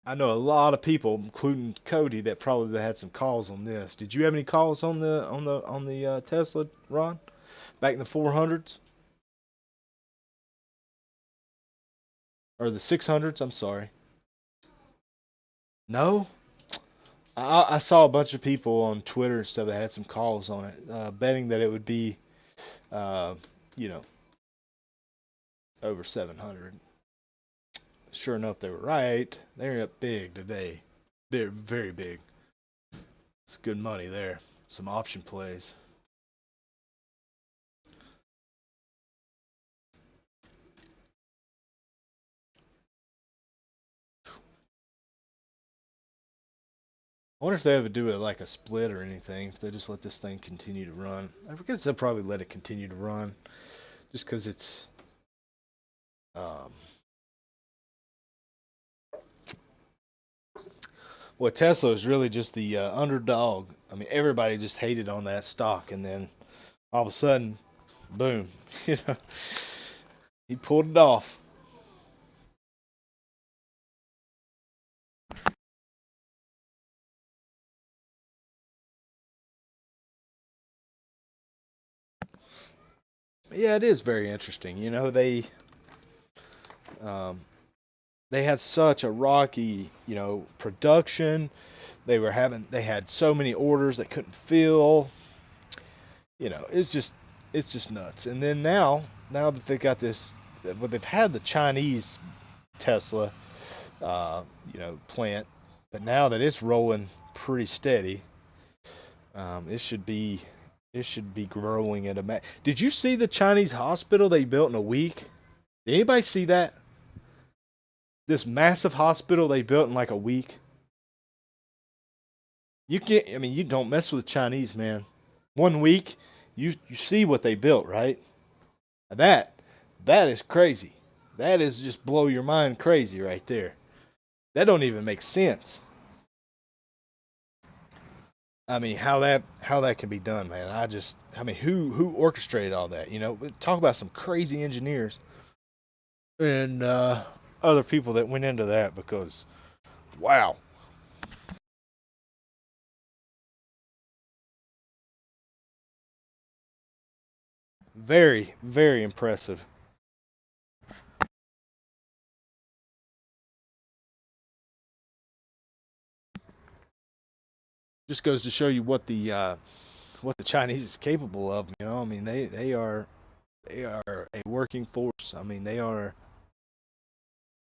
I know a lot of people, including Cody, that probably had some calls on this. Did you have any calls on the Tesla, Ron? Back in the 400s or the 600s? I'm sorry. No. I saw a bunch of people on Twitter and stuff that had some calls on it, betting that it would be, uh, you know, over 700. Sure enough, they were right. They're up big today. They're very big. It's good money there. Some option plays. I wonder if they ever do it like a split or anything. If they just let this thing continue to run, I guess they'll probably let it continue to run, just because it's, um, well, Tesla is really just the underdog. I mean, everybody just hated on that stock, and then all of a sudden, boom, you know, he pulled it off. Yeah, it is very interesting. Um, they had such a rocky, production. They had so many orders they couldn't fill. It's just nuts. And then now that they got this, well, they've had the Chinese Tesla, plant, but now that it's rolling pretty steady, it should be growing at a. Did you see the Chinese hospital they built in a week? Did anybody see that? This massive hospital they built in like a week. You can't. I mean, you don't mess with the Chinese, man. 1 week, you see what they built, right? That that is crazy. That is just blow your mind crazy right there. That don't even make sense. I mean, how that can be done, man. I mean, who orchestrated all that? You know, talk about some crazy engineers and other people that went into that because, wow, very very impressive. Just goes to show you what the Chinese is capable of. You know, I mean, they are a working force. I mean, they are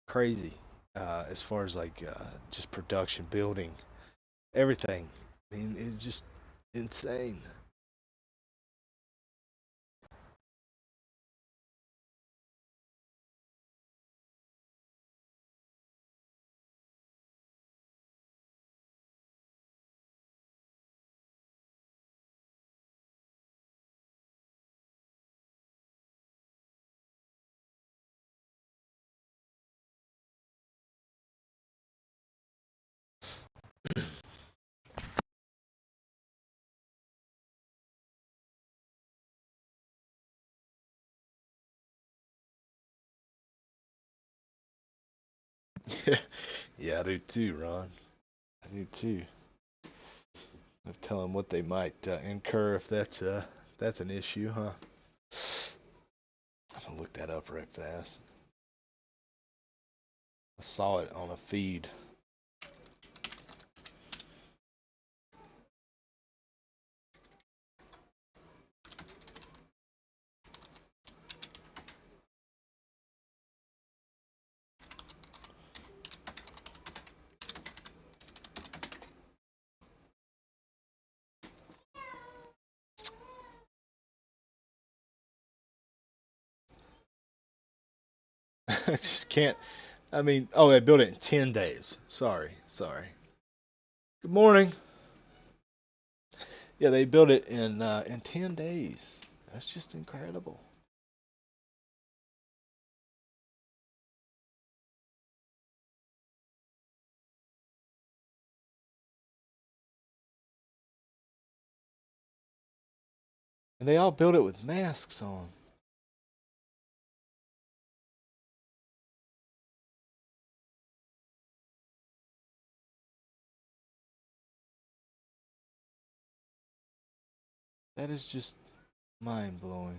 crazy as far as like just production, building, everything. I mean, it's just insane. Yeah, I do too, Ron. I do too. Of telling what they might incur if that's an issue, huh? I'm gonna look that up right fast. I saw it on a feed. I just can't. I mean, oh, they built it in 10 days. Sorry. Good morning. Yeah, they built it in 10 days. That's just incredible. And they all built it with masks on. That is just mind blowing.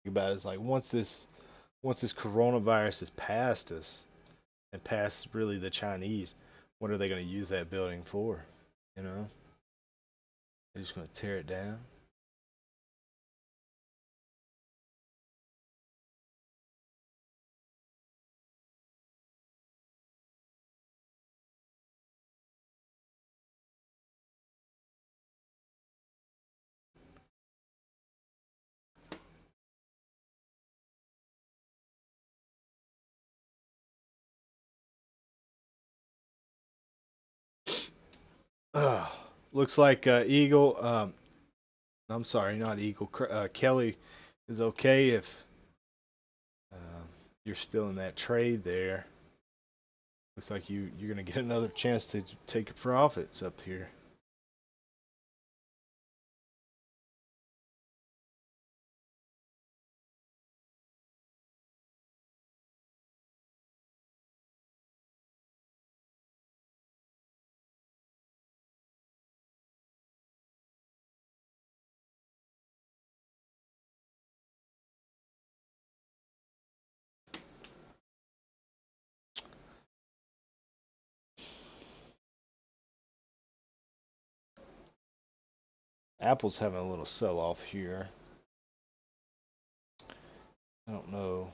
About it is like once this coronavirus has passed us and past really the Chinese, what are they going to use that building for? You know, they're just going to tear it down. Ugh. Looks like Eagle. I'm sorry, not Eagle. Kelly is okay if you're still in that trade there. Looks like you're gonna get another chance to take profits up here. Apple's having a little sell-off here. I don't know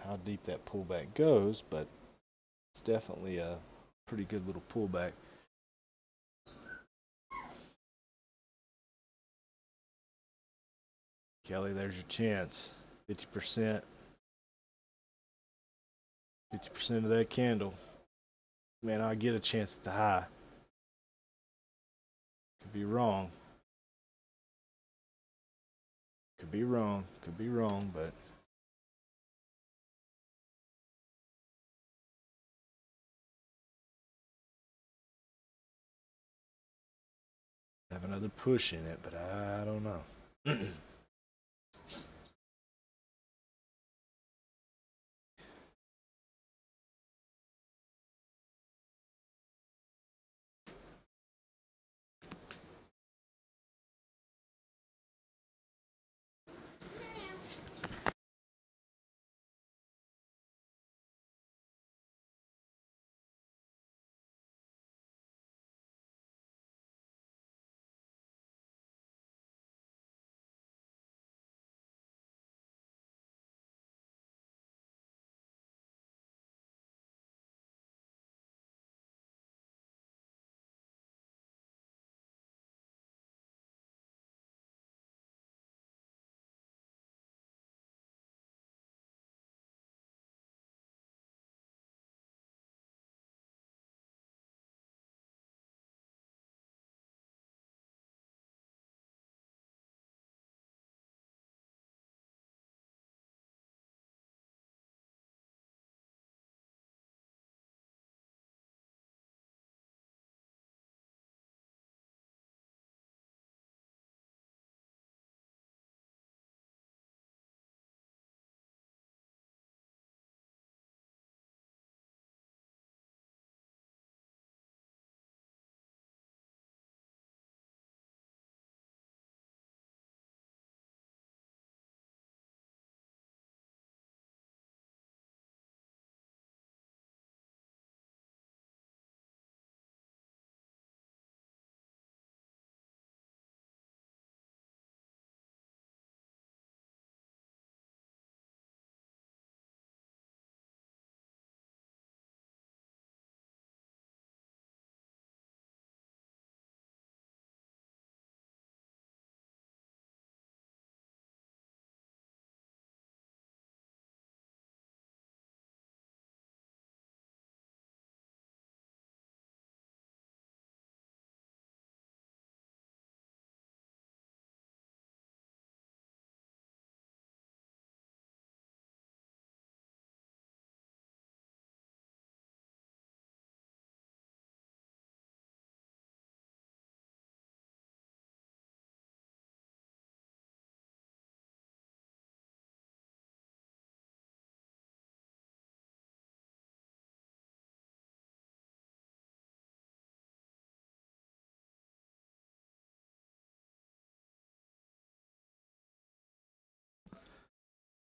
how deep that pullback goes, but it's definitely a pretty good little pullback. Kelly, there's your chance. 50%. 50% of that candle. Man, I get a chance at the high. Could be wrong. Could be wrong. Could be wrong, but have another push in it, but I don't know.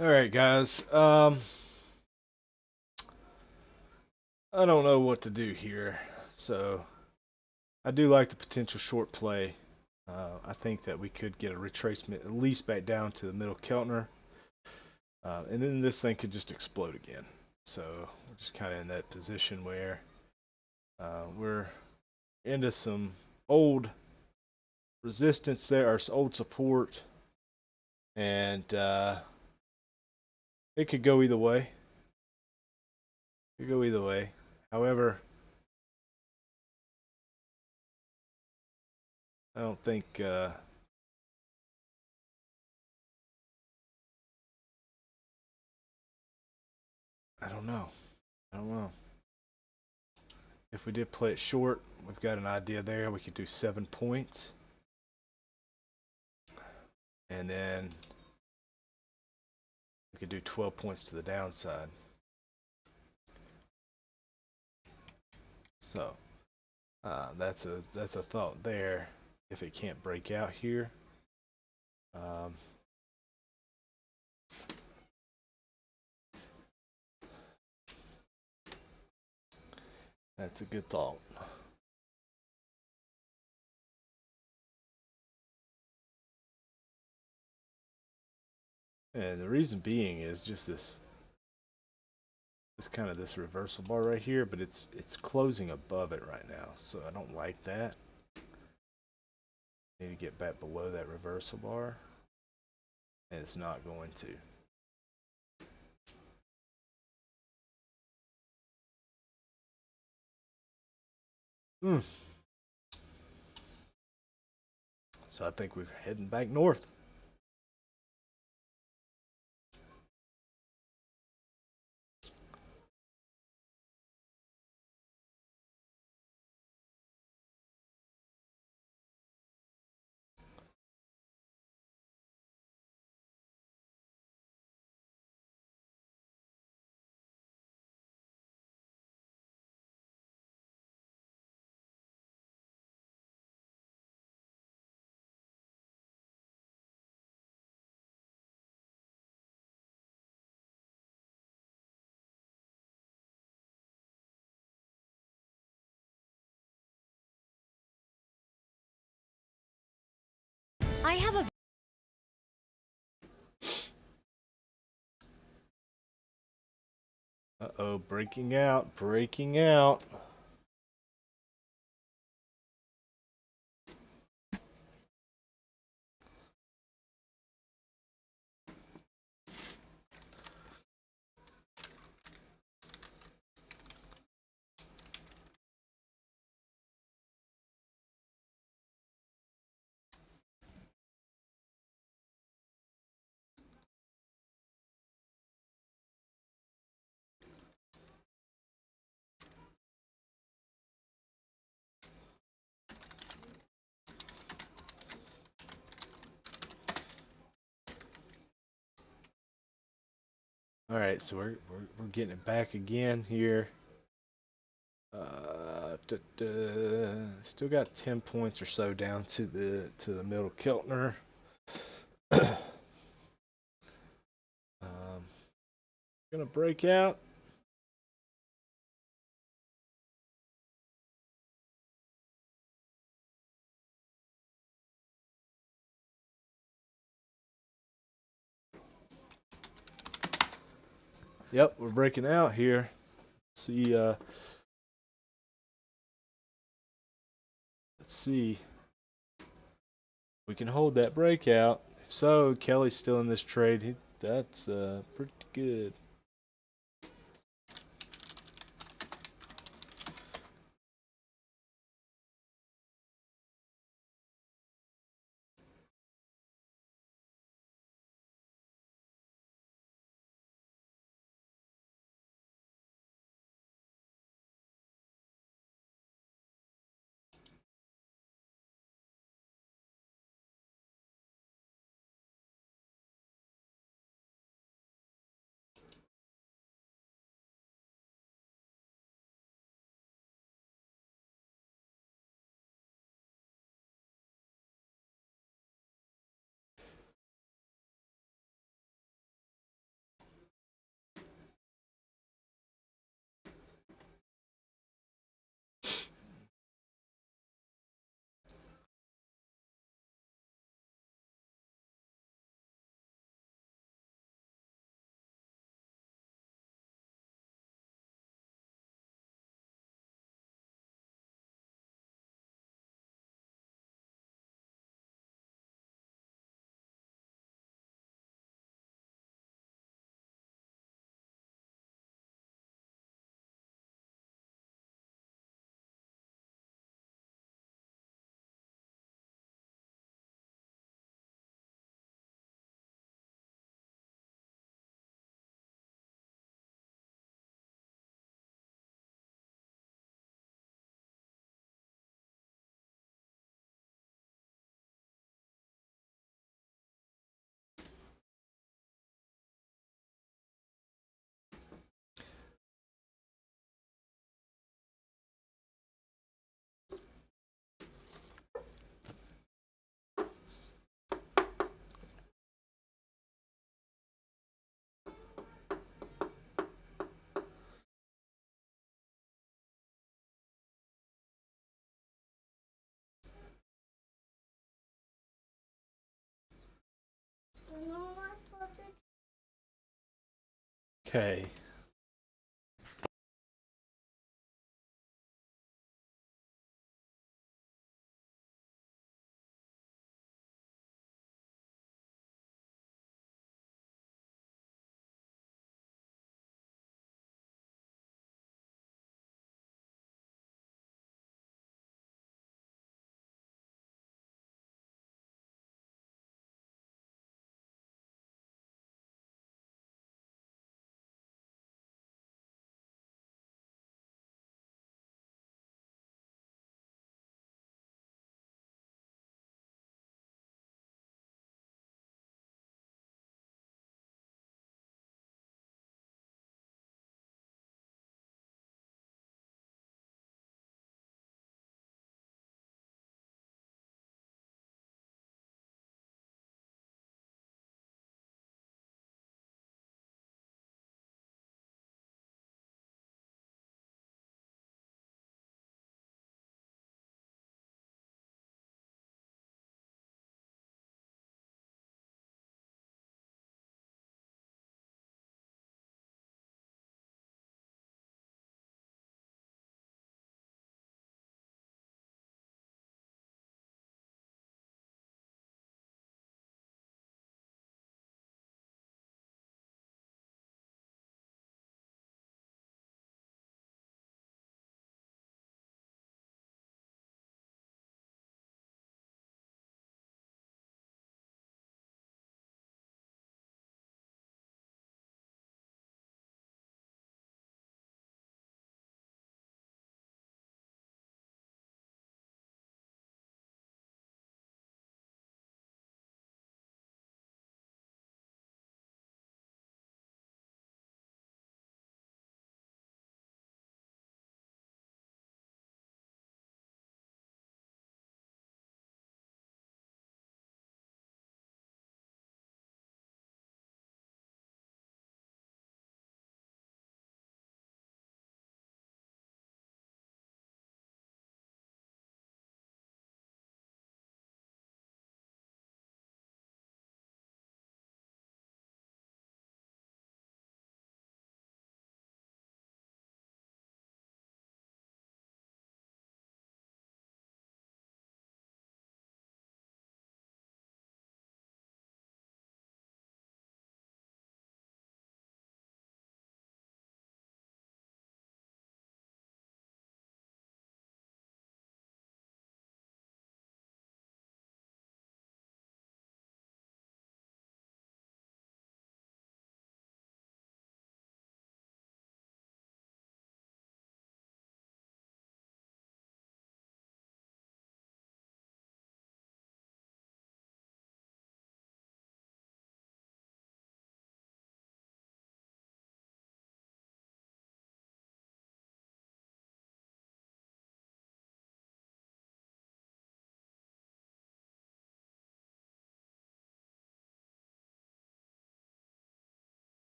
All right, guys. I don't know what to do here. So I do like the potential short play. I think that we could get a retracement at least back down to the middle Keltner. And then this thing could just explode again. So we're just kind of in that position where we're into some old resistance there, or old support. And it could go either way. It could go either way. However, I don't think I don't know. I don't know. If we did play it short, we've got an idea there. We could do 7 points. And then we could do 12 points to the downside. So that's a thought there. If it can't break out here, um, that's a good thought. And the reason being is just this kind of this reversal bar right here, but it's closing above it right now, so I don't like that. Need to get back below that reversal bar, and it's not going to. So I think we're heading back north. I have a Uh-oh, breaking out, breaking out. All right, so we're getting it back again here. Still got 10 points or so down to the middle Keltner. Gonna break out. Yep, we're breaking out here. See, let's see. We can hold that breakout. If so, Kelly's still in this trade. That's pretty good. Okay.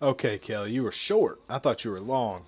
Okay, Kelly, you were short. I thought you were long.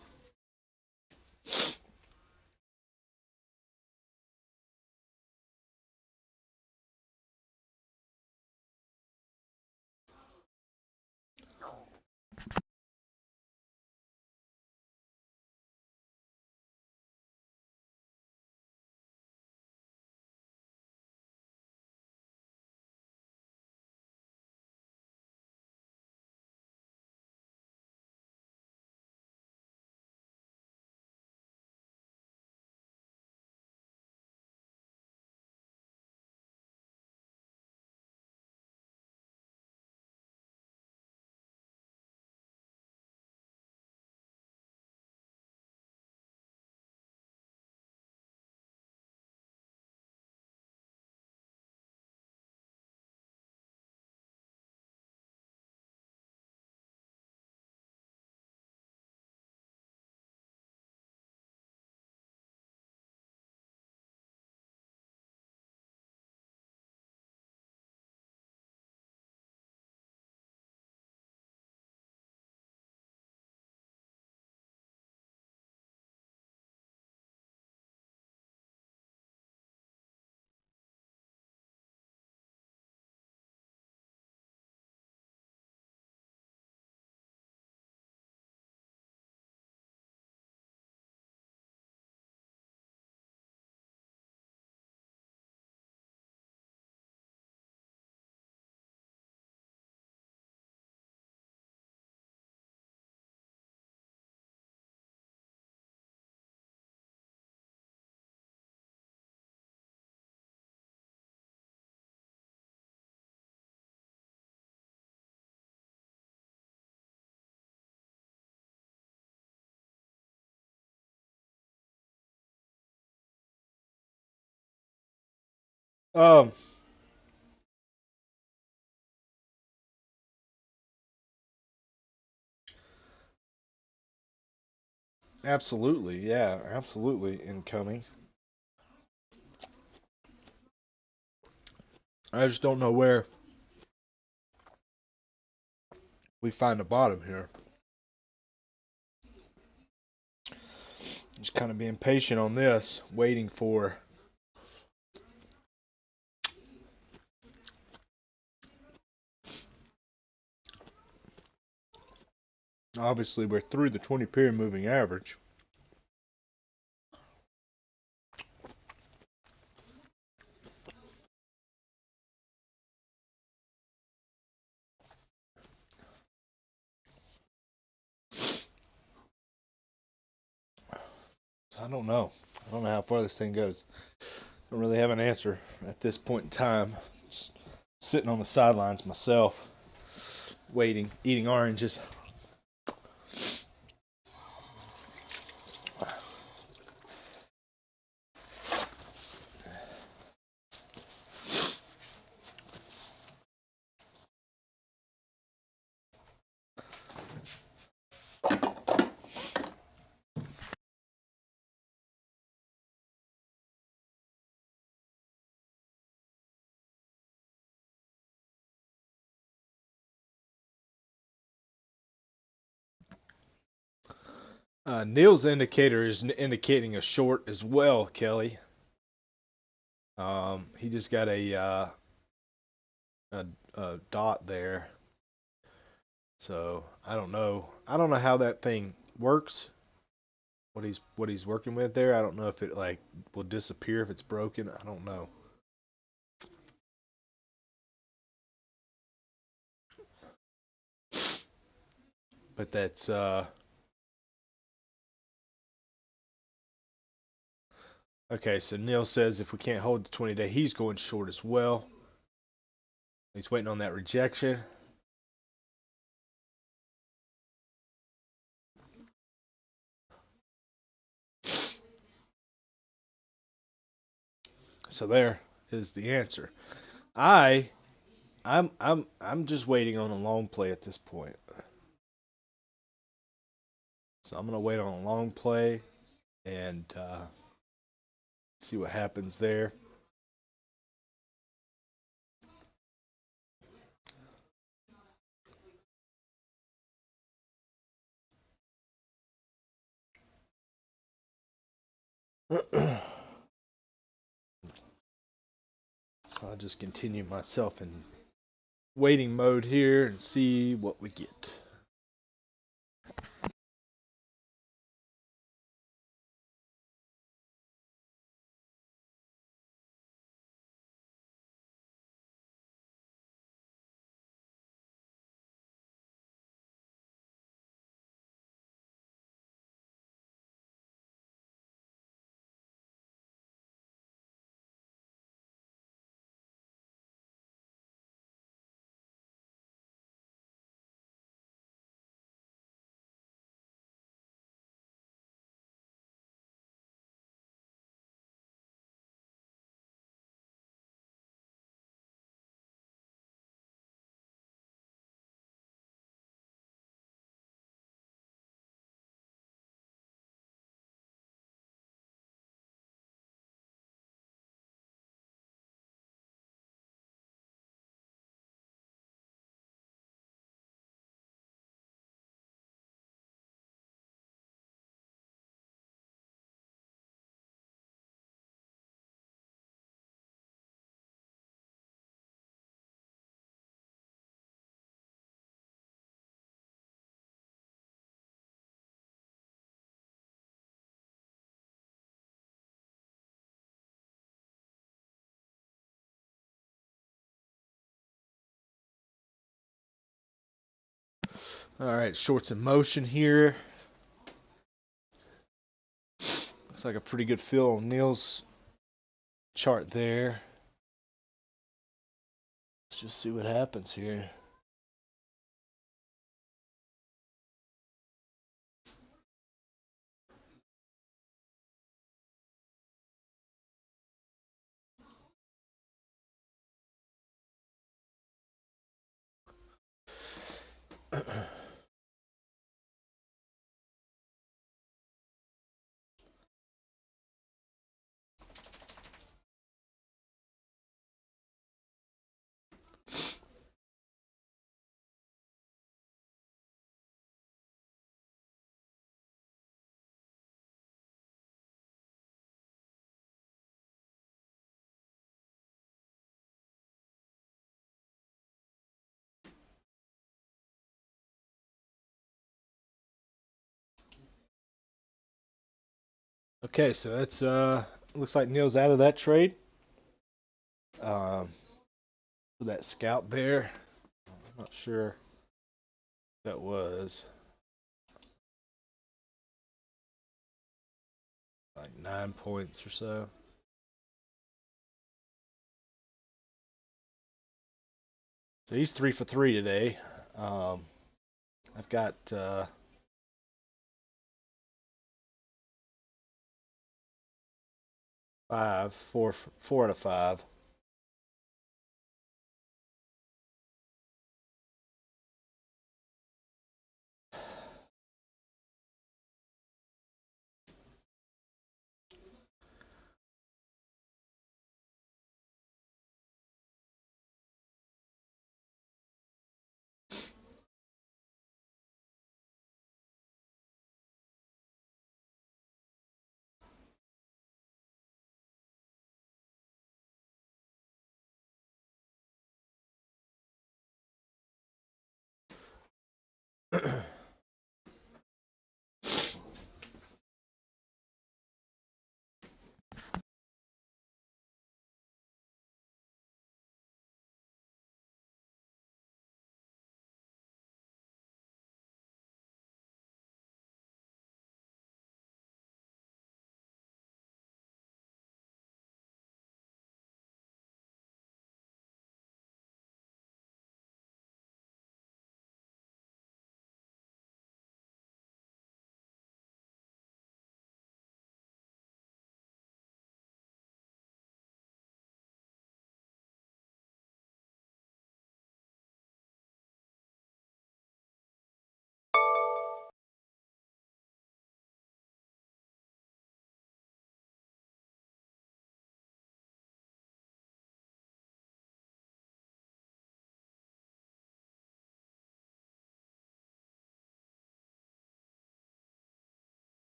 Um, absolutely, yeah, absolutely incoming. I just don't know where we find the bottom here. Just kind of being patient on this, waiting for. Obviously, we're through the 20-period moving average. So I don't know. I don't know how far this thing goes. I don't really have an answer at this point in time. Just sitting on the sidelines myself, waiting, eating oranges. Neal's indicator is indicating a short as well, Kelly. He just got a dot there. So I don't know. I don't know how that thing works. What he's working with there. I don't know if it like will disappear if it's broken. I don't know. But that's okay. So Neil says if we can't hold the 20-day, he's going short as well. He's waiting on that rejection. So there is the answer. I I'm just waiting on a long play at this point. So I'm gonna wait on a long play and see what happens there. So I'll just continue myself in waiting mode here and see what we get. All right, shorts in motion here. Looks like a pretty good fill on Neal's chart there. Let's just see what happens here. Okay, so that's looks like Neal's out of that trade. For that scout there. I'm not sure that was like 9 points or so. So he's 3 for 3 today. I've got 4 out of 5.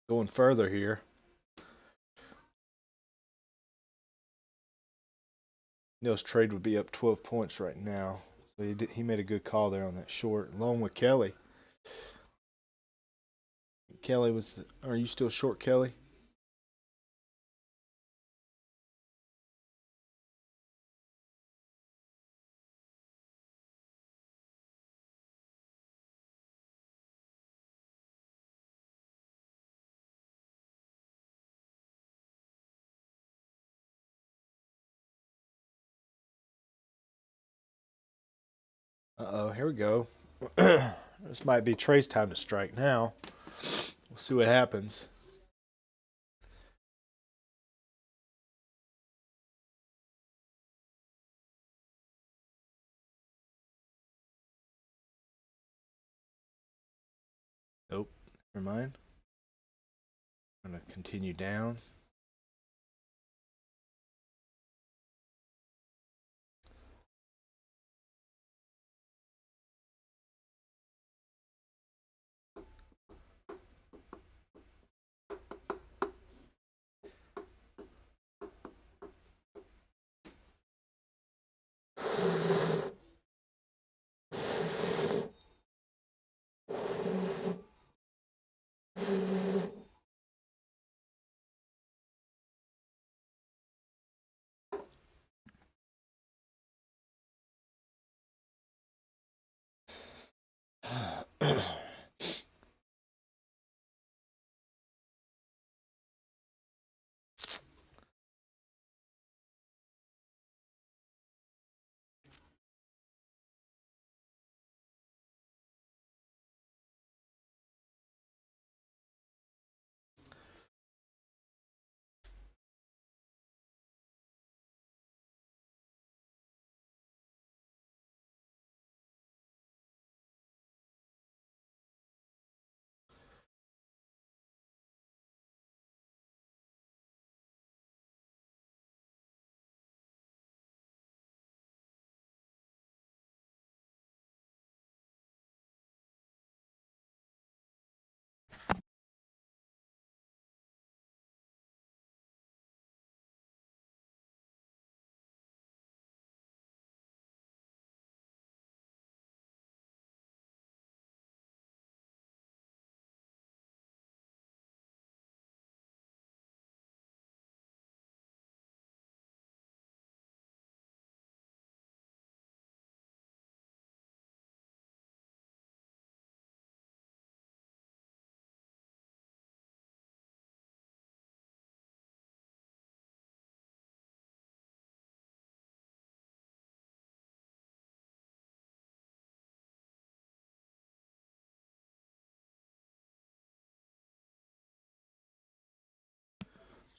going further here. Neal's trade would be up 12 points right now. So he made a good call there on that short, along with Kelly. Kelly was. Are you still short, Kelly? Uh-oh, here we go. This might be Trae's time to strike now. We'll see what happens. Nope, never mind. I'm going to continue down.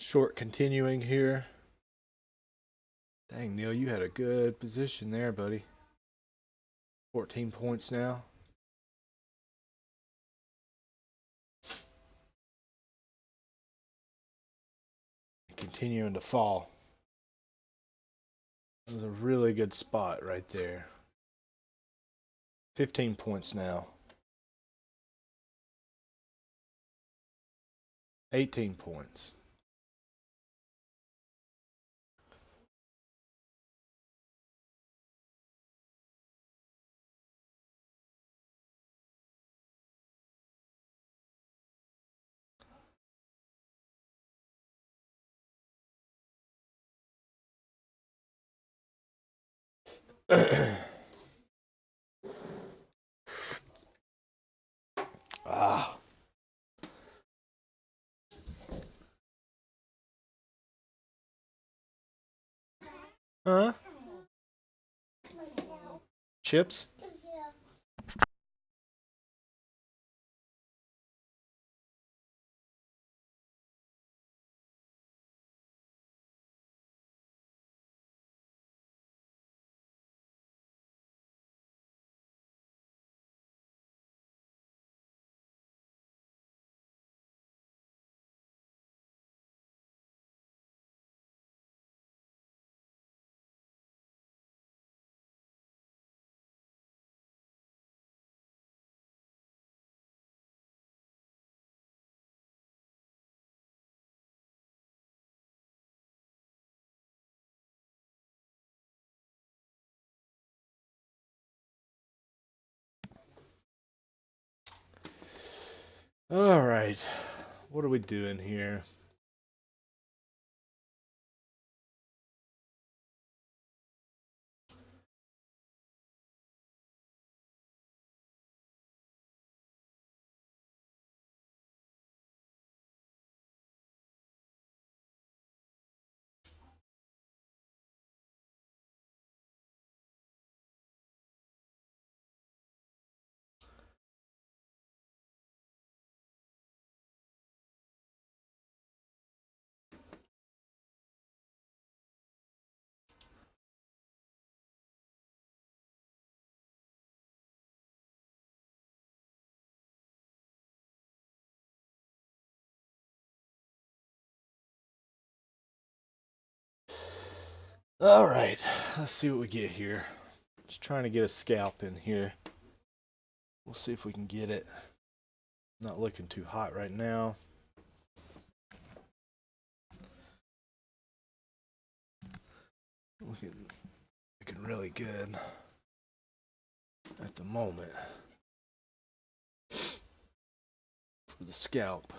Short continuing here. Dang, Neal, you had a good position there, buddy. 14 points now. Continuing to fall. That was a really good spot right there. 15 points now. 18 points. Ah. Huh? Chips? All right. What are we doing here? All right. Let's see what we get here. Just trying to get a scalp in here. We'll see if we can get it. Not looking too hot right now. Looking really good at the moment for the scalp.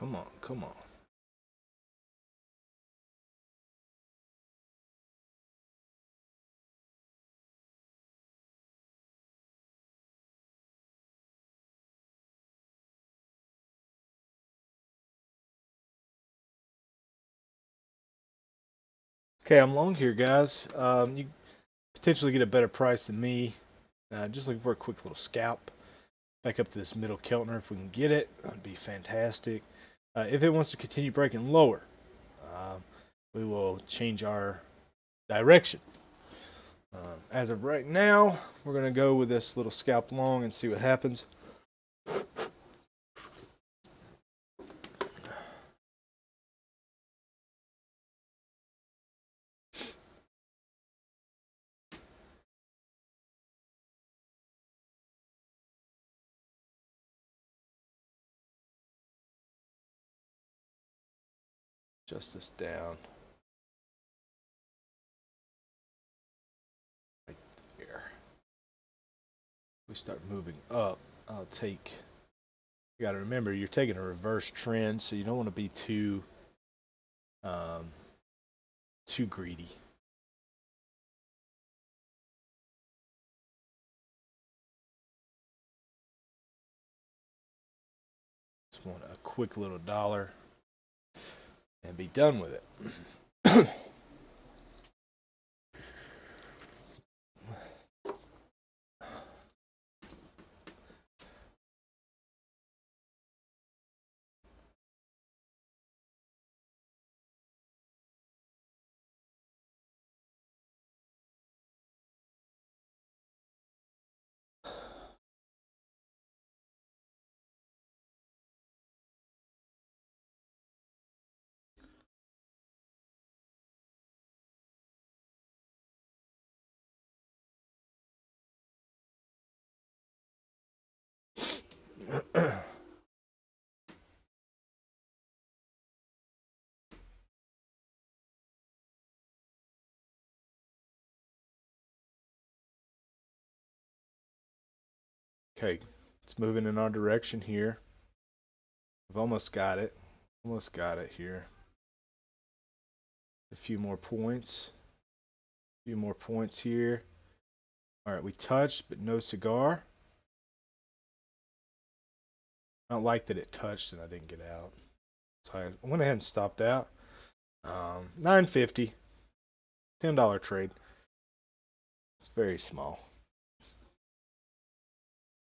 Come on, come on. Okay, I'm long here, guys. You potentially get a better price than me. Just looking for a quick little scalp. Back up to this middle Keltner if we can get it. That'd be fantastic. If it wants to continue breaking lower, uh, we will change our direction. As of right now, we're going to go with this little scalp long and see what happens. Adjust this down. Right there. We start moving up. I'll take. You got to remember, you're taking a reverse trend, so you don't want to be um, too greedy. Just want a quick little dollar and be done with it. Okay, it's moving in our direction here. We've almost got it. Almost got it here. A few more points. A few more points here. All right, we touched, but no cigar. I don't like that it touched and I didn't get out. So I went ahead and stopped out. $9.50. $10 trade. It's very small.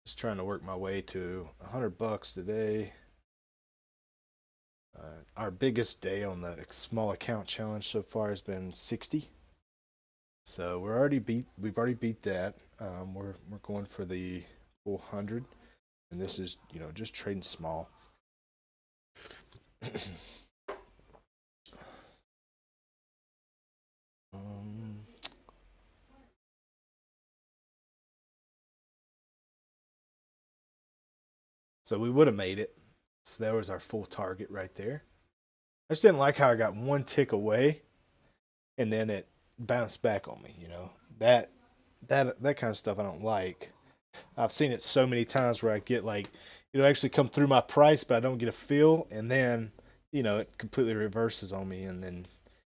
Just trying to work my way to $100 today. Our biggest day on the small account challenge so far has been 60. So we've already beat that. We're going for the full 100, and this is just trading small. um, so we would have made it. So that was our full target right there. I just didn't like how I got one tick away, and then it bounced back on me. That that kind of stuff I don't like. I've seen it so many times where I get like it'll actually come through my price, but I don't get a fill, and then it completely reverses on me, and then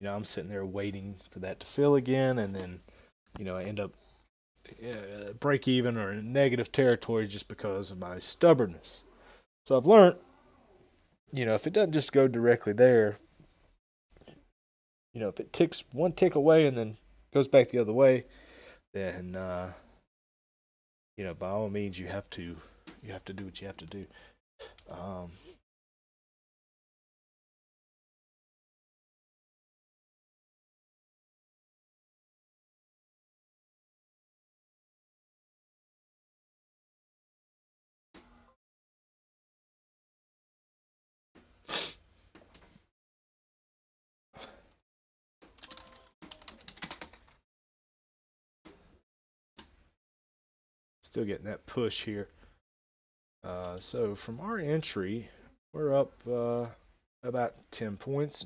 I'm sitting there waiting for that to fill again, and then I end up break even or in negative territory just because of my stubbornness. So I've learned, if it doesn't just go directly there, if it ticks one tick away and then goes back the other way, then by all means you have to do what you have to do. Um, Still getting that push here. So from our entry, we're up about 10 points.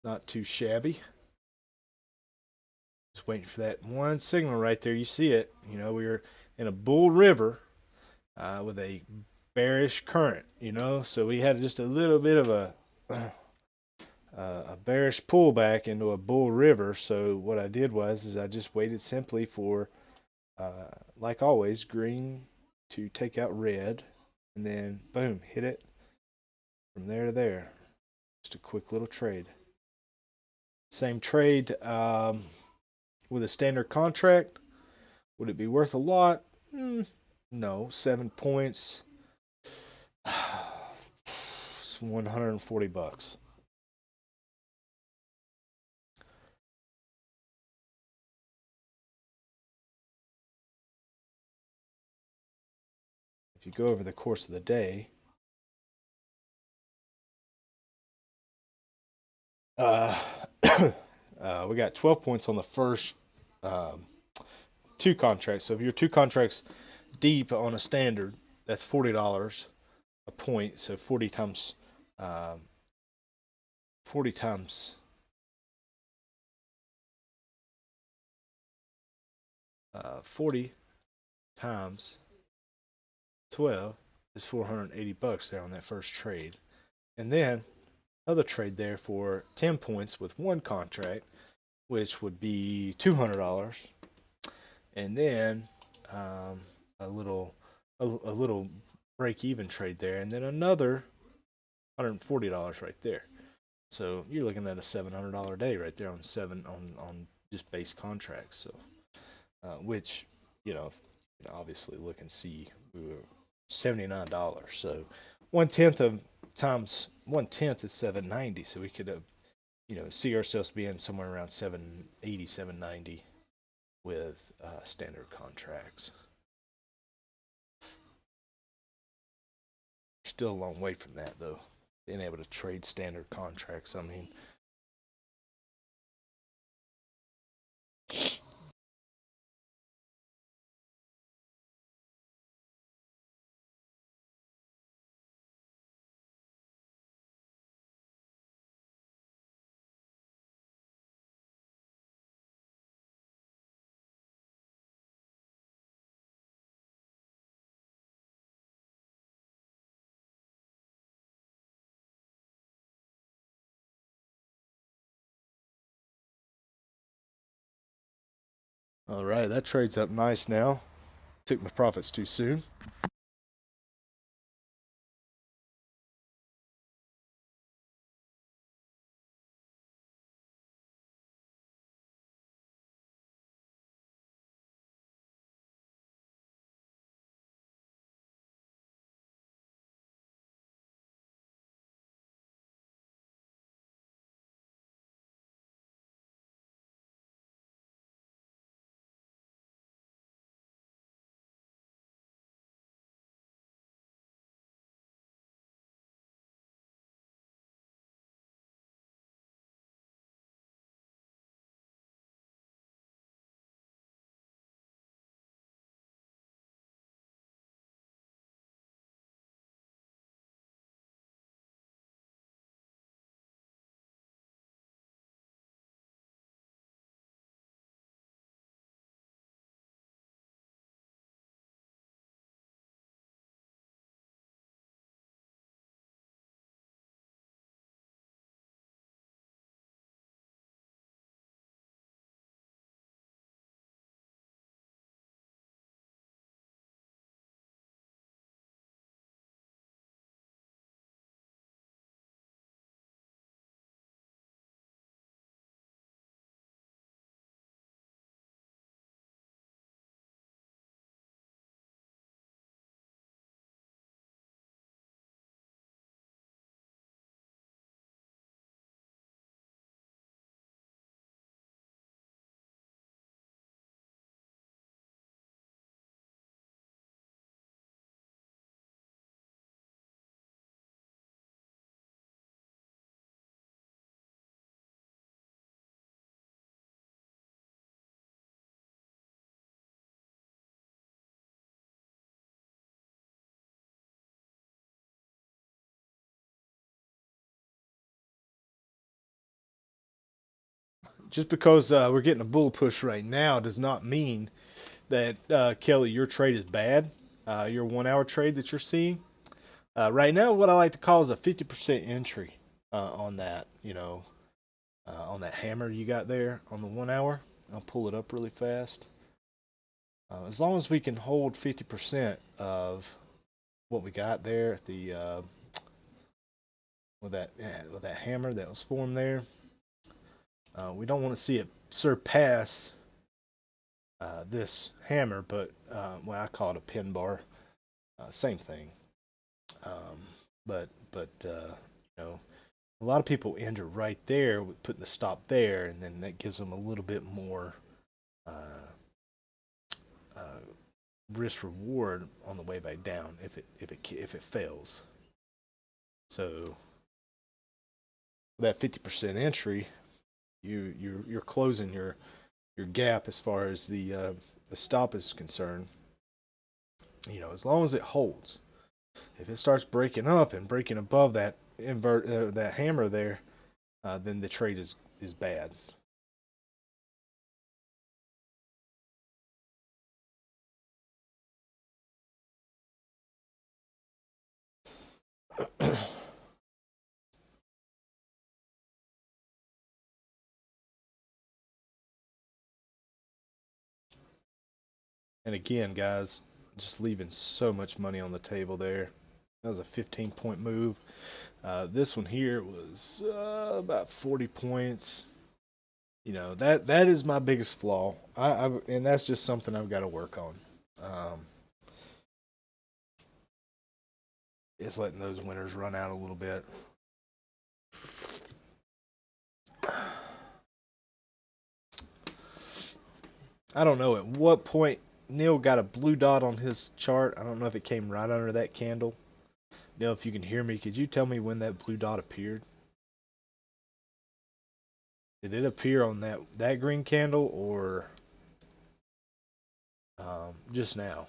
Not too shabby. Just waiting for that one signal right there. You see it. We were in a bull river with a bearish current. So we had just a little bit of a bearish pullback into a bull river. So what I did was I just waited simply for, like always, green to take out red, and then boom, hit it from there to there. Just a quick little trade. Same trade with a standard contract. Would it be worth a lot? No. 7 points. It's $140. If you go over the course of the day, uh, we got 12 points on the first um, two contracts. So if you're two contracts deep on a standard, that's $40 a point. So 40 times, 40 times, 40 times 12 is $480 there on that first trade. And then another trade there for 10 points with one contract, which would be $200. And then a little break even trade there, and then another $140 right there. So you're looking at a $700 day right there on just base contracts. So which obviously look and see we were $79. So 1/10 of times 1/10 is 790. So we could have see ourselves being somewhere around 780, 790 with standard contracts. Still a long way from that though. Being able to trade standard contracts. I mean, all right, that trade's up nice now. Took my profits too soon. just because we're getting a bull push right now does not mean that Kelly, your trade is bad. Your 1 hour trade that you're seeing right now, what I like to call is a 50% entry on that. On that hammer you got there on the 1 hour. I'll pull it up really fast. As long as we can hold 50% of what we got there at the with that hammer that was formed there, we don't want to see it surpass this hammer, but what I call it a pin bar, same thing. Um, but a lot of people enter right there with putting the stop there, and then that gives them a little bit more uh, uh, risk reward on the way back down if it fails. So that 50% entry, you're closing your gap as far as the stop is concerned. As long as it holds. If it starts breaking up and breaking above that hammer there, then the trade is bad. And again, guys, just leaving so much money on the table there. That was a 15-point move. This one here was about 40 points. That is my biggest flaw. And that's just something I've got to work on. Um, is letting those winners run out a little bit. I don't know at what point Neal got a blue dot on his chart. I don't know if it came right under that candle. Neal, if you can hear me, could you tell me when that blue dot appeared? Did it appear on that green candle or just now?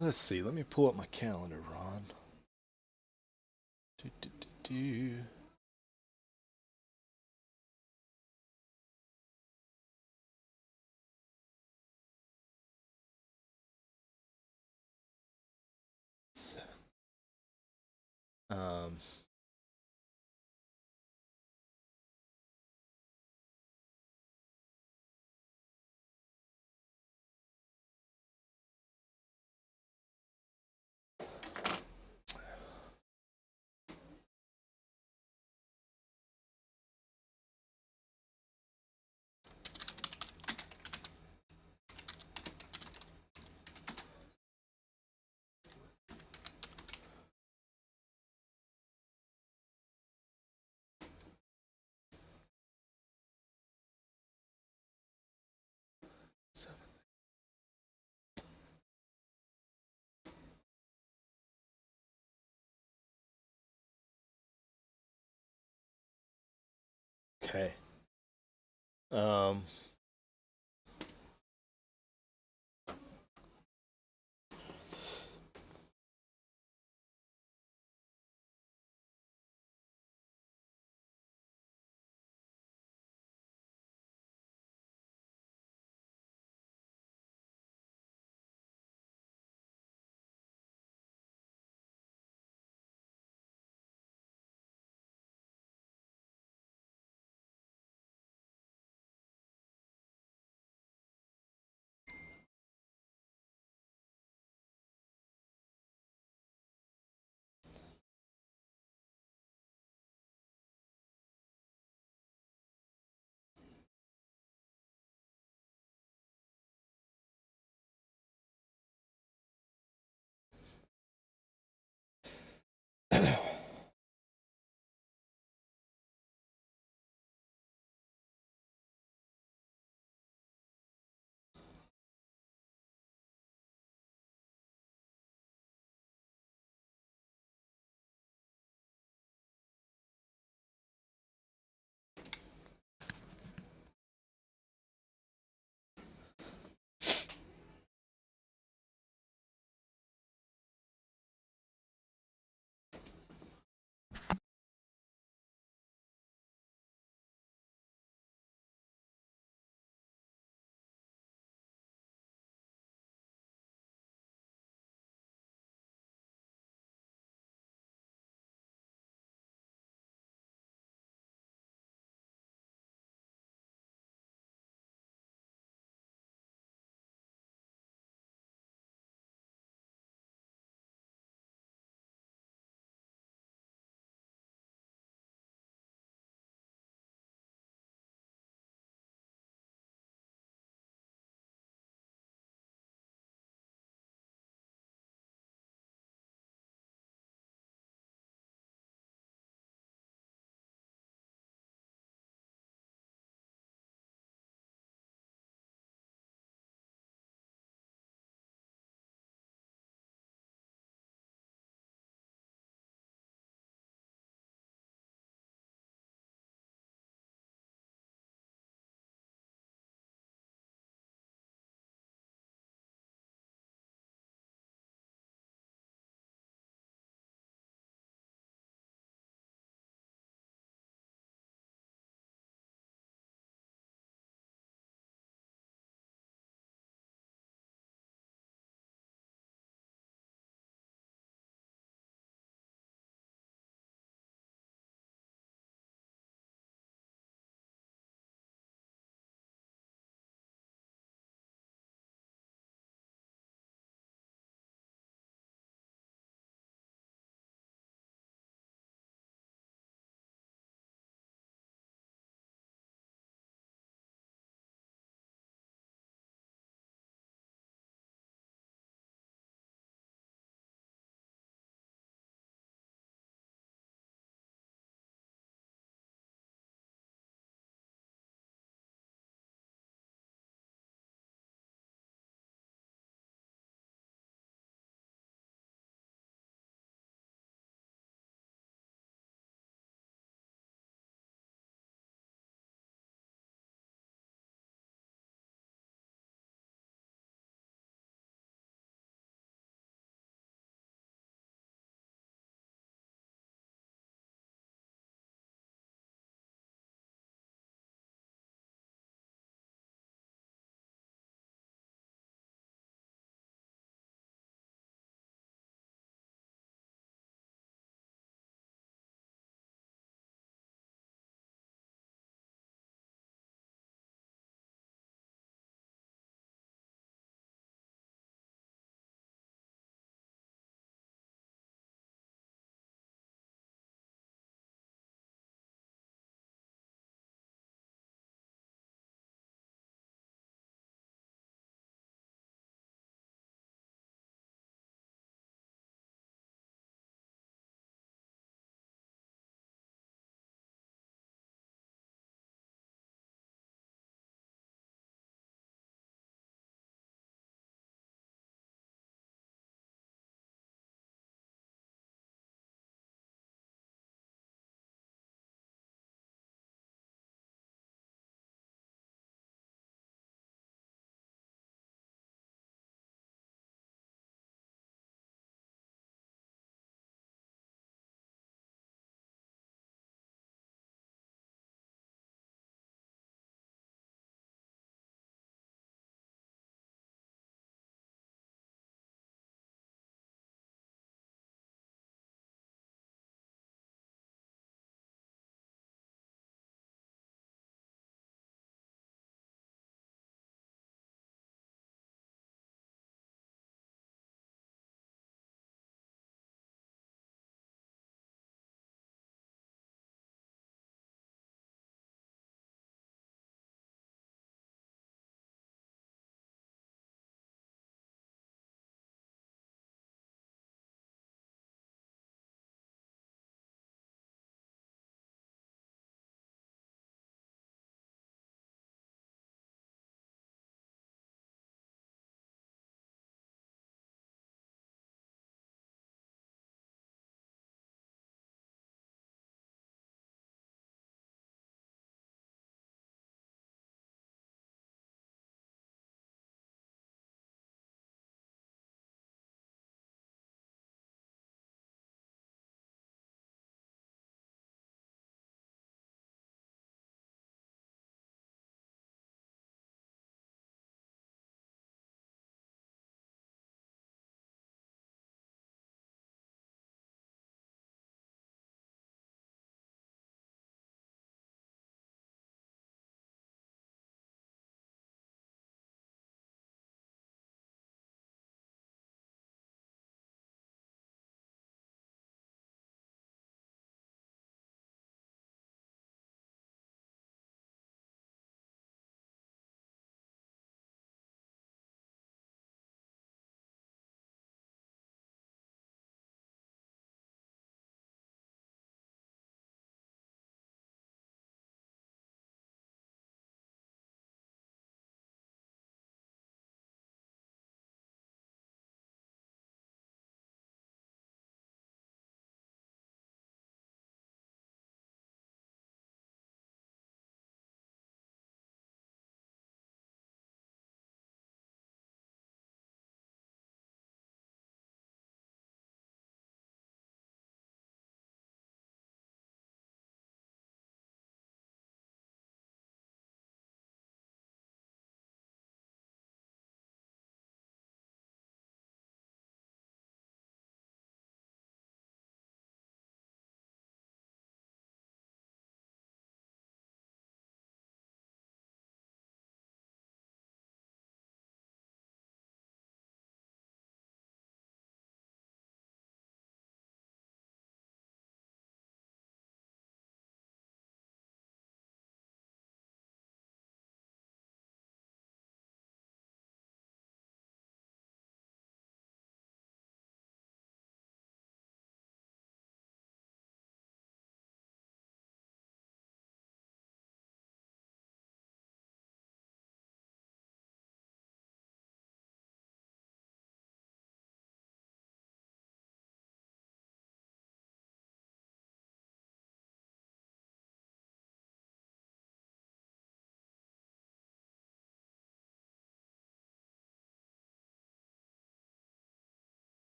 Let's see. Let me pull up my calendar, Ron. Do, do, do, do. Um, okay. Um,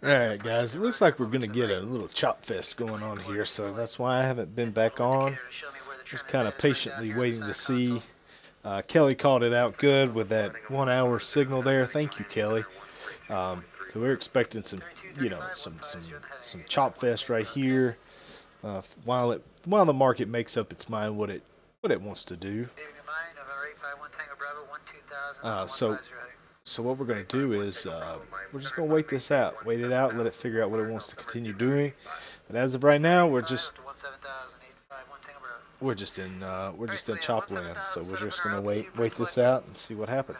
All right, guys. It looks like we're gonna get a little chop fest going on here, so that's why I haven't been back on. Just kind of patiently waiting to see. Kelly called it out good with that 1 hour signal there. Thank you, Kelly. So we're expecting some, some chop fest right here. While the market makes up its mind what it wants to do. So so what we're going to do is we're just going to wait it out, let it figure out what it wants to continue doing. But as of right now, we're just in chop land. So we're just going to wait this out and see what happens.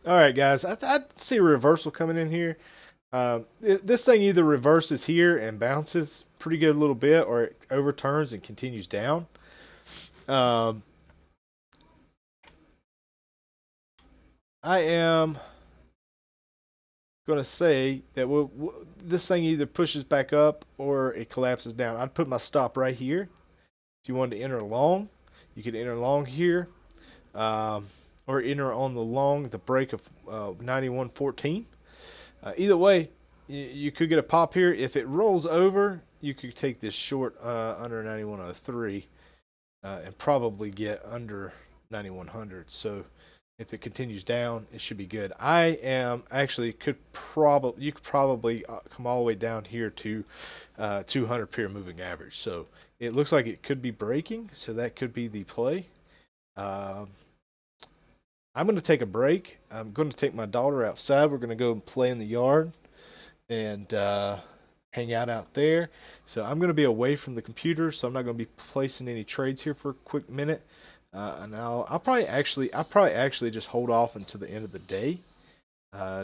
All right, guys. I see a reversal coming in here. This thing either reverses here and bounces pretty good a little bit, or it overturns and continues down. Um, I am going to say that this thing either pushes back up or it collapses down. I'd put my stop right here. If you wanted to enter long, you could enter long here, um, or enter on the long the break of 91.14. Either way, you could get a pop here. If it rolls over, you could take this short under 9103 and probably get under 9100. So if it continues down, it should be good. I am actually you could probably come all the way down here to 200 pair moving average. So it looks like it could be breaking. So that could be the play. Um, I'm going to take a break. I'm going to take my daughter outside. We're going to go and play in the yard and hang out there. So I'm going to be away from the computer, so I'm not going to be placing any trades here for a quick minute. And I'll probably actually just hold off until the end of the day,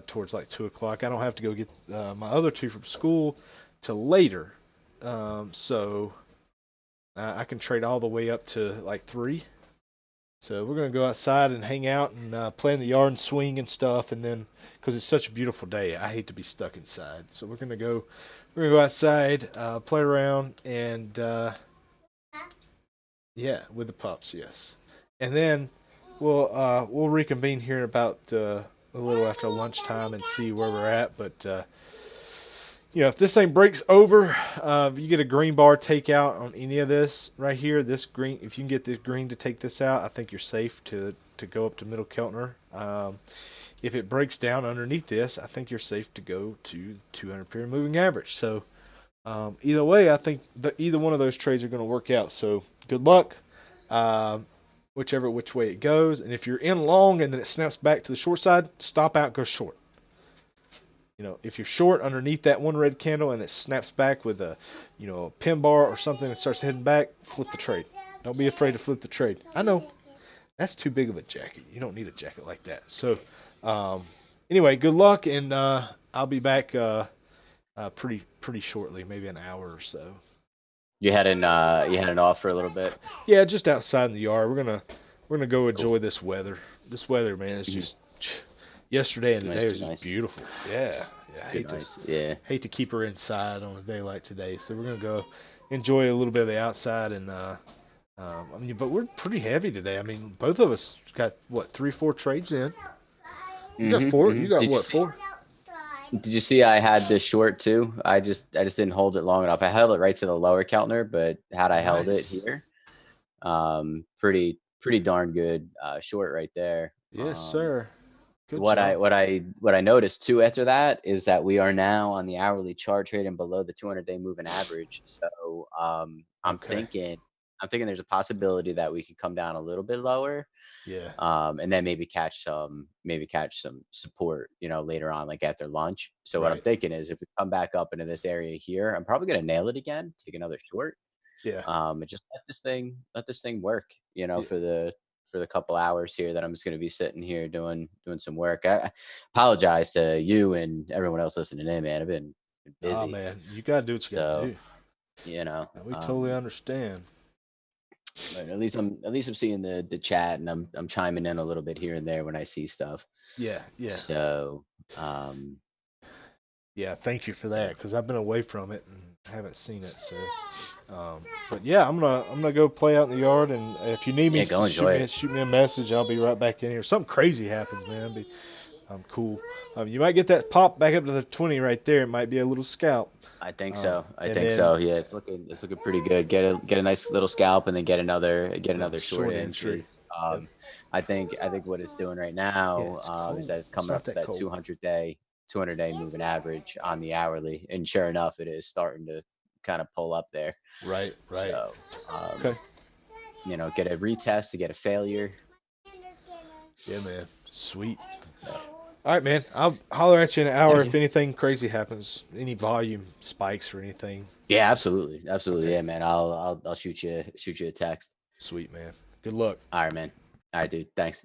towards like 2 o'clock. I don't have to go get my other two from school till later, so I can trade all the way up to like 3. So we're gonna go outside and hang out and play in the yard and swing and stuff, and then because it's such a beautiful day, I hate to be stuck inside. So we're gonna go outside, play around, and yeah, with the pups, yes. And then we'll reconvene here about a little after lunchtime and see where we're at. But if this thing breaks over, you get a green bar takeout on any of this right here. This green, if you can get this green to take this out, I think you're safe to go up to Middle Keltner. If it breaks down underneath this, I think you're safe to go to 200 period moving average. So either way, I think either one of those trades are going to work out. So good luck, which way it goes. And if you're in long and then it snaps back to the short side, stop out, go short. If you're short underneath that one red candle and it snaps back with a pin bar or something and starts heading back, flip the trade. Don't be afraid to flip the trade. I know that's too big of a jacket. You don't need a jacket like that. So anyway, good luck, and I'll be back pretty shortly, maybe an hour or so. You heading off for a little bit? Yeah, just outside in the yard. We're gonna go enjoy this weather. This weather, man, is just yesterday and today was just beautiful. Yeah. I hate to keep her inside on a day like today. So we're gonna go enjoy a little bit of the outside, and but we're pretty heavy today. I mean, both of us got 3-4 trades in. You got 4. You got what, 4? Did you see I had this short too? I just didn't hold it long enough. I held it right to the lower Keltner, but had I held it here, pretty darn good short right there. Yes, sir. Good what job. what I noticed too after that is that we are now on the hourly chart trading below the 200-day moving average. So I'm thinking there's a possibility that we could come down a little bit lower. Yeah. And then maybe catch some support, later on, like after lunch. So what I'm thinking is if we come back up into this area here, I'm probably gonna nail it again, take another short. Yeah. And just let this thing work, for the couple hours here that I'm just gonna be sitting here doing some work. I apologize to you and everyone else listening in, man. I've been busy. Oh man, you gotta do what you gotta do. We totally understand. But at least I'm seeing the chat, and I'm chiming in a little bit here and there when I see stuff. Yeah. So yeah, thank you for that, because I've been away from it and haven't seen it. So but yeah, I'm gonna go play out in the yard, and if you need me, shoot me a message. I'll be right back in here. Something crazy happens, man. Cool. You might get that pop back up to the 20 right there. It might be a little scalp. I think so. So. Yeah, it's looking pretty good. Get a nice little scalp, and then get another short entry. I think what it's doing right now is that it's coming up to that 200-day moving average on the hourly, and sure enough, it is starting to kind of pull up there. Right. So, get a retest to get a failure. Yeah, man. Sweet. So. All right, man. I'll holler at you in an hour if anything crazy happens, any volume spikes or anything. Yeah, absolutely. Okay. Yeah, man. I'll shoot you a text. Sweet, man. Good luck. All right, man. All right, dude. Thanks.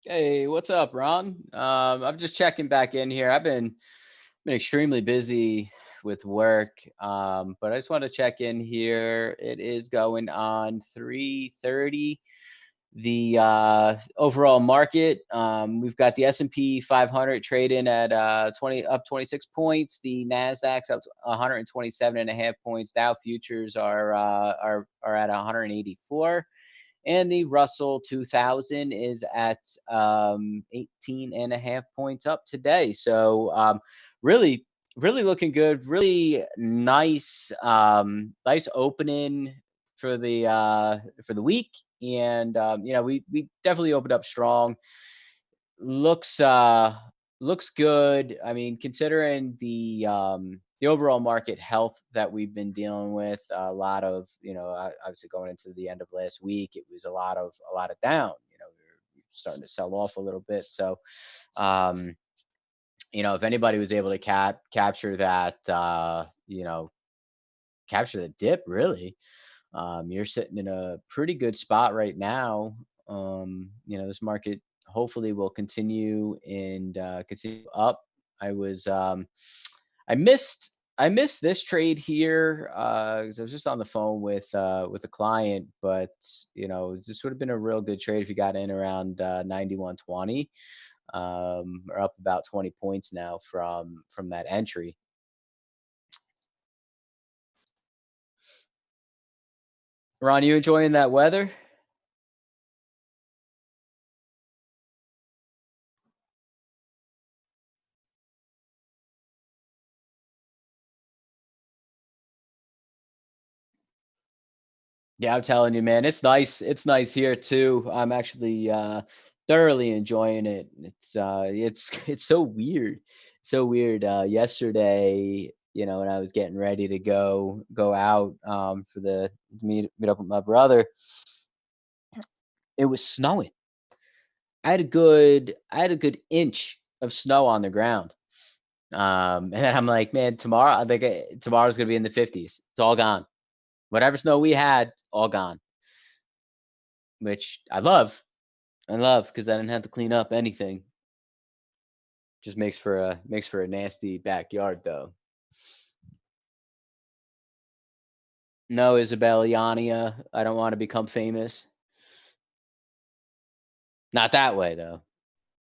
Hey, what's up, Ron? I'm just checking back in here. I've been extremely busy with work, but I just want to check in here. It is going on 3:30. The overall market, we've got the S&P 500 trading at 26 points. The Nasdaq's up 127 and a half points. Dow futures are at 184, and the Russell 2000 is at 18 and a half points up today. So really, really looking good. Really nice, nice opening for the week, and we definitely opened up strong. Looks looks good. I mean, considering the overall market health that we've been dealing with, a lot of, obviously going into the end of last week, it was a lot of down. We were starting to sell off a little bit. So, um, if anybody was able to capture that, capture the dip, really, you're sitting in a pretty good spot right now. This market hopefully will continue and continue up. I was I missed this trade here because I was just on the phone with a client, but this would have been a real good trade if you got in around 91.20. Or up about 20 points now from that entry. Ron, you enjoying that weather? Yeah, I'm telling you, man, it's nice. It's nice here too. I'm actually thoroughly enjoying it. It's it's so weird. So weird. Yesterday, when I was getting ready to go out for the to meet up with my brother, it was snowing. I had a good inch of snow on the ground. And then I'm like, man, tomorrow I think tomorrow's gonna be in the 50s. It's all gone. Whatever snow we had, all gone, which I love. I love because I didn't have to clean up anything. Just makes for a nasty backyard though. No, Isabel Iania, I don't want to become famous. Not that way though.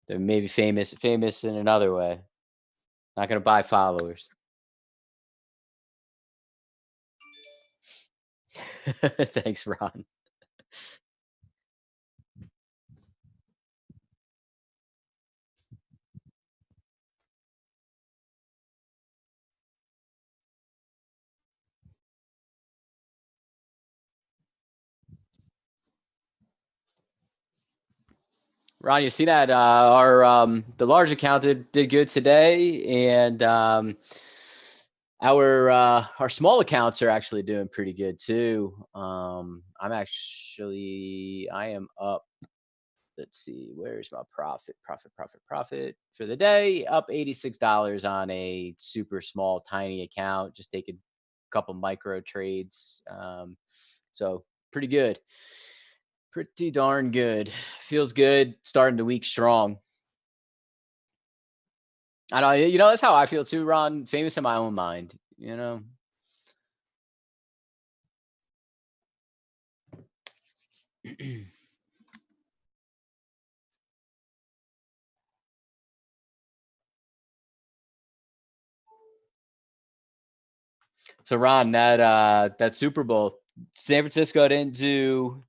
They're maybe famous in another way. Not gonna buy followers. Thanks, Ron. Ron, you see that our the large account did good today, and our small accounts are actually doing pretty good too. I am up. Let's see, where's my profit for the day? Up $86 on a super small, tiny account. Just taking a couple micro trades. So pretty good. Pretty darn good. Feels good starting the week strong. I know, that's how I feel too, Ron. Famous in my own mind. So Ron, that Super Bowl, San Francisco didn't do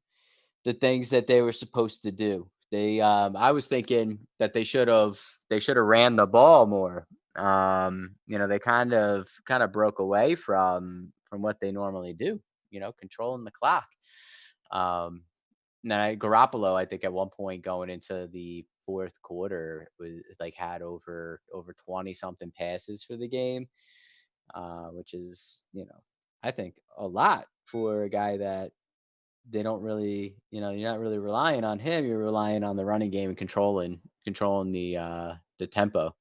the things that they were supposed to do. I was thinking that they should have ran the ball more. They kind of broke away from what they normally do, controlling the clock. Um, and then Garoppolo, I think at one point going into the fourth quarter was like had over 20 something passes for the game, which is, I think a lot for a guy that they don't really, you're not really relying on him. You're relying on the running game and controlling the tempo.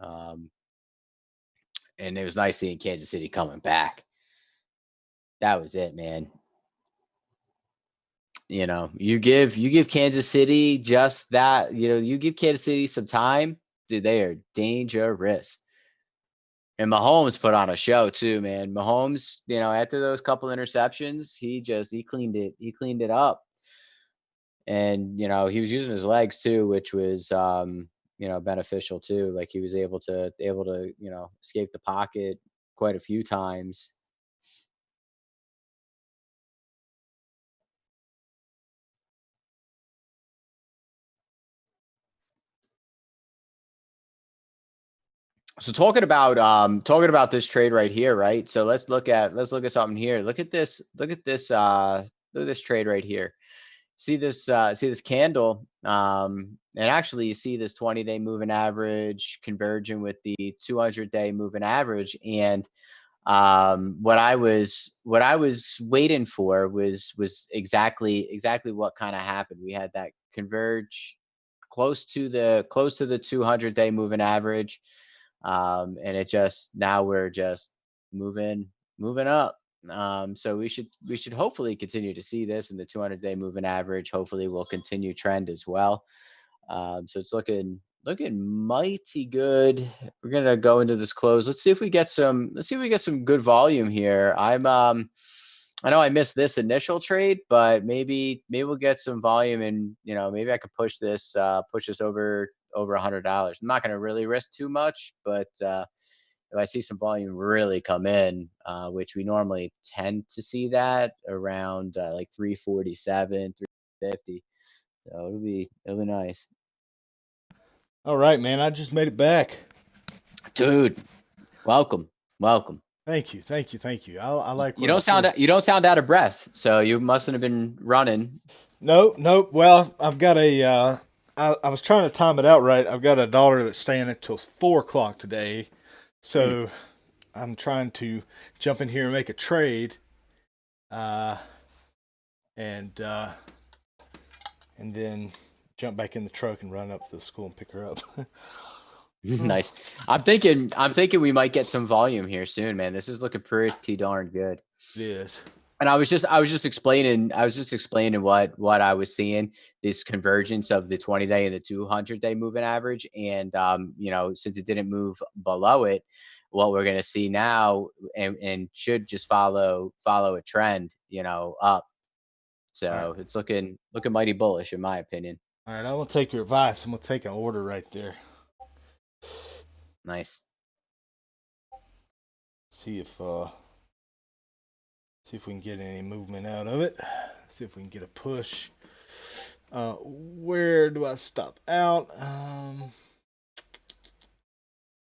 Um, and it was nice seeing Kansas City coming back. That was it, man. You give Kansas City just that. You give Kansas City some time, dude. They are dangerous. And Mahomes put on a show too, man. Mahomes, after those couple interceptions, he cleaned it up. And he was using his legs too, which was beneficial too. Like he was able to escape the pocket quite a few times. So talking about this trade right here, right? So let's look at something here. Look at this trade right here. See this candle, and actually you see this 20-day moving average converging with the 200-day moving average. And what I was waiting for was exactly what kind of happened. We had that converge close to the 200-day moving average, and it just now we're just moving up. So we should hopefully continue to see this in the 200-day moving average. Hopefully, we'll continue trend as well. So it's looking mighty good. We're gonna go into this close. Let's see if we get some good volume here. I know I missed this initial trade, but maybe we'll get some volume, and maybe I could push this over $100. I'm not gonna really risk too much, but if I see some volume really come in, which we normally tend to see that around like 347, 350. So it'll be nice. All right, man. I just made it back. Dude, welcome. Welcome. Thank you, thank you, thank you. I like You what I don't sound see. you don't sound out of breath, so you mustn't have been running. Nope, nope. Well, I've got a. I was trying to time it out right. I've got a daughter that's staying until 4 o'clock today, Hmm. so I'm trying to jump in here and make a trade, uh, and uh, and then jump back in the truck and run up to the school and pick her up. Nice. I'm thinking we might get some volume here soon, man. This is looking pretty darn good. It is. And I was just explaining what I was seeing, this convergence of the 20-day and the 200-day moving average. And since it didn't move below it, what we're going to see now, and should just follow a trend, up. All right. So it's looking mighty bullish in my opinion. All right. I'm gonna take your advice. I'm gonna take an order right there. Nice. See if see if we can get any movement out of it. See if we can get a push. Where do I stop out?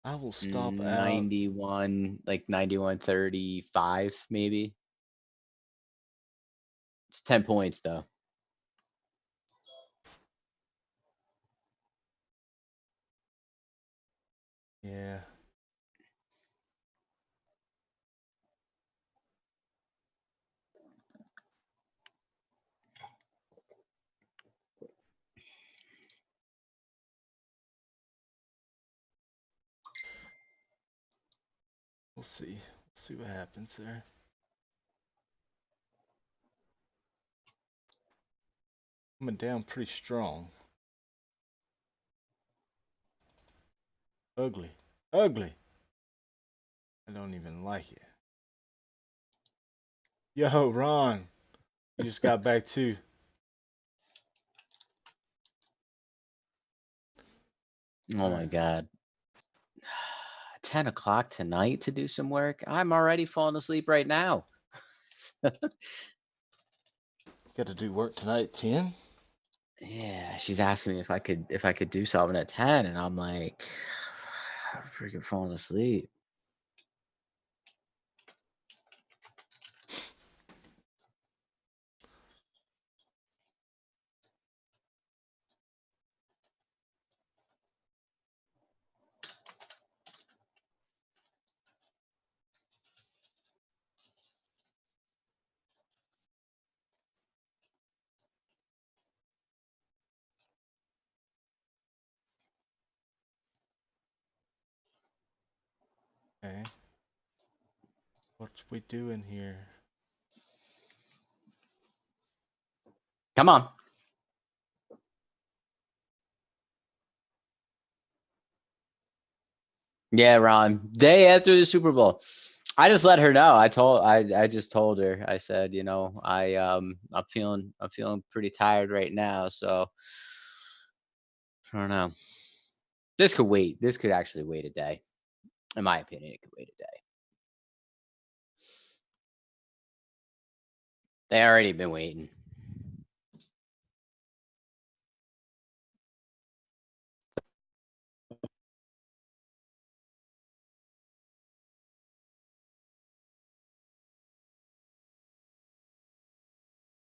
I will stop out. 91, like 91.35 maybe. It's 10 points though. Yeah. We'll see. We'll see what happens there. Coming down pretty strong. Ugly. Ugly. I don't even like it. Yo, Ron. You just got back too. Oh All my right. God. 10 o'clock tonight to do some work. I'm already falling asleep right now. Got to do work tonight at 10. Yeah, she's asking me if I could do something at 10, and I'm like, freaking falling asleep. Okay. What we doing here? Come on. Yeah, Ron. Day after the Super Bowl. I just let her know. I just told her. I said, you know, I'm feeling pretty tired right now, so I don't know. This could wait. This could actually wait a day. In my opinion, it could wait a day. They already been waiting.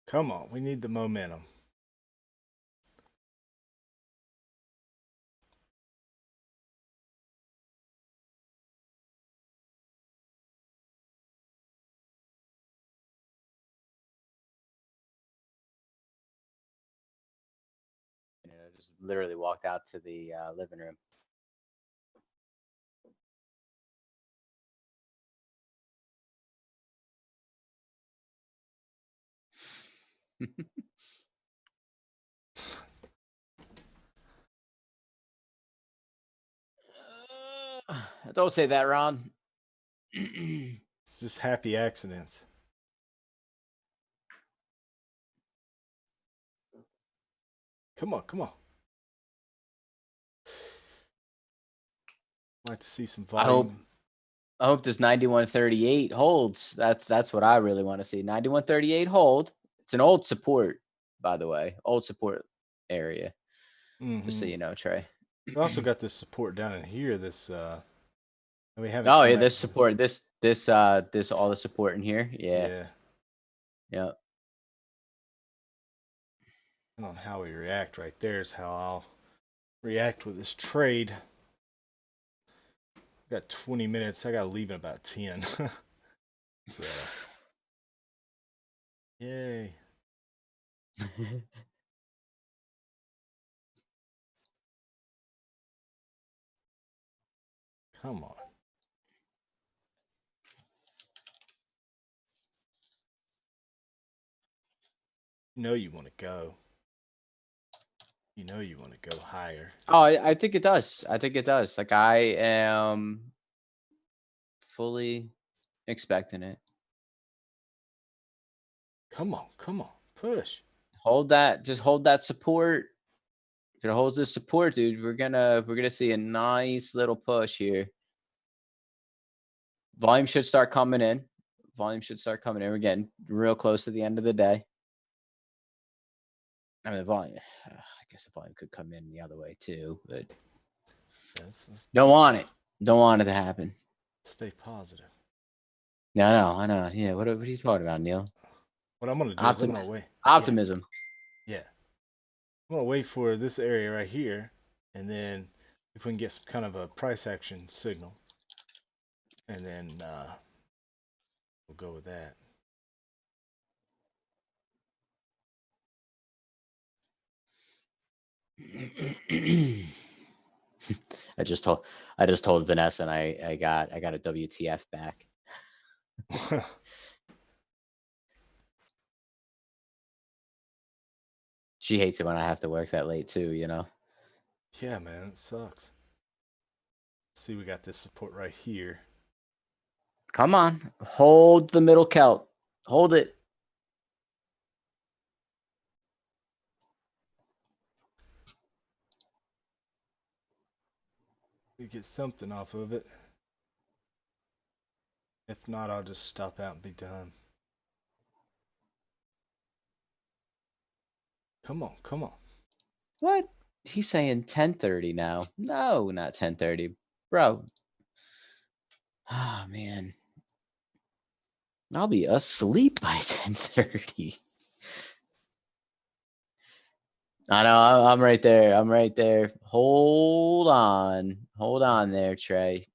Come on, we need the momentum. You know, just literally walked out to the living room. Don't say that, Ron. It's just happy accidents. Come on, come on. I'd like to see some volume. I hope this 9138 holds. That's what I really want to see. 9138 hold. It's an old support, by the way. Old support area. Just so you know, Trey. We also got this support down in here. This we haven't. Oh yeah, this support. This all the support in here. Yeah. Yeah. Yeah. And on how we react right there is how I'll react with this trade. Got 20 minutes. I gotta leave in about 10. So, yay. Come on. You know you want to go. You know you want to go higher. Oh, I think it does. I think it does. Like I am fully expecting it. Come on, come on. Push. Hold that. Just hold that support. If it holds this support, dude, we're gonna see a nice little push here. Volume should start coming in. Volume should start coming in. We're getting real close to the end of the day. I mean, the volume. I guess the volume could come in the other way too, but don't want it. Don't want it to happen. Stay positive. Yeah, I know. Yeah, what are you talking about, Neal? What I'm gonna do is I'm gonna wait. Optimism. Yeah. I'm gonna wait for this area right here, and then if we can get some kind of a price action signal, and then we'll go with that. I just told Vanessa and I got a WTF back. She hates it when I have to work that late too, you know. Yeah, man, it sucks. See, we got this support right here. Come on, hold the middle Celt. Hold it. We get something off of it. If not, I'll just stop out and be done. Come on, come on. What? He's saying 10:30 now. No, not 10:30, bro. Oh man, I'll be asleep by 10:30. I know. I'm right there. I'm right there. Hold on there, Trey.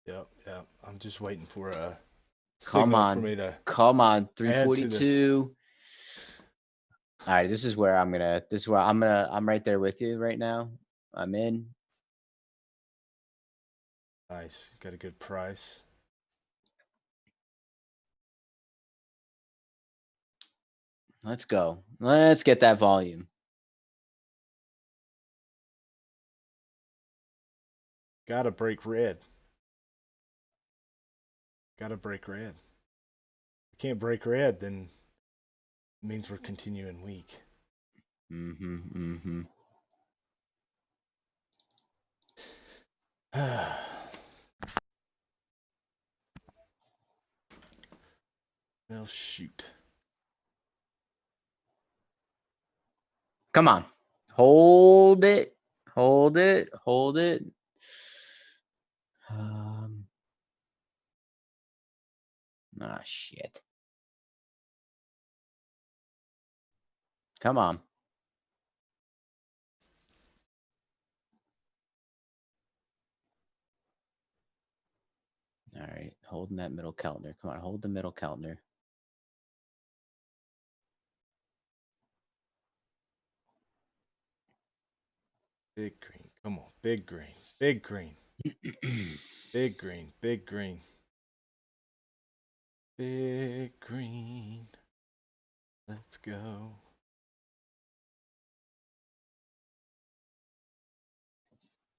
Yep. I'm just waiting for a Come signal on. for me to. Come on. Add to this. 342. All right. This is where I'm right there with you right now. I'm in. Nice. Got a good price. Let's go. Let's get that volume. Gotta break red. Gotta break red. If we can't break red, then it means we're continuing weak. Well, shoot. Come on. Hold it. Hold it. Hold it. Shit. Come on. All right. Holding that middle Keltner. Come on. Hold the middle Keltner. Big green. Come on. Big green. Big green. Big green. Big green. Big green. Let's go.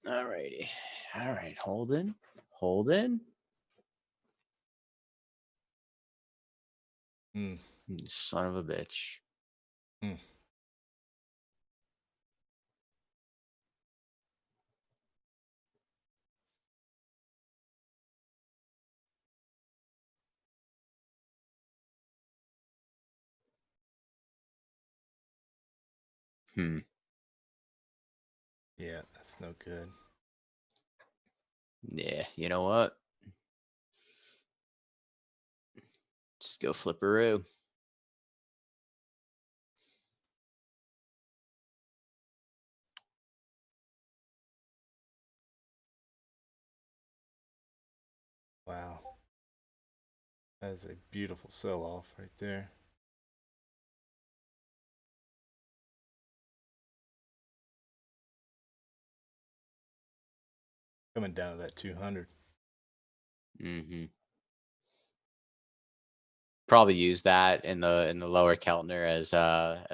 All righty. All right. Holding. Holding. Son of a bitch. Yeah, that's no good. Yeah, you know what? Just go flipperoo. Wow. That is a beautiful sell-off right there. Coming down to that 200. Probably use that in the lower Keltner as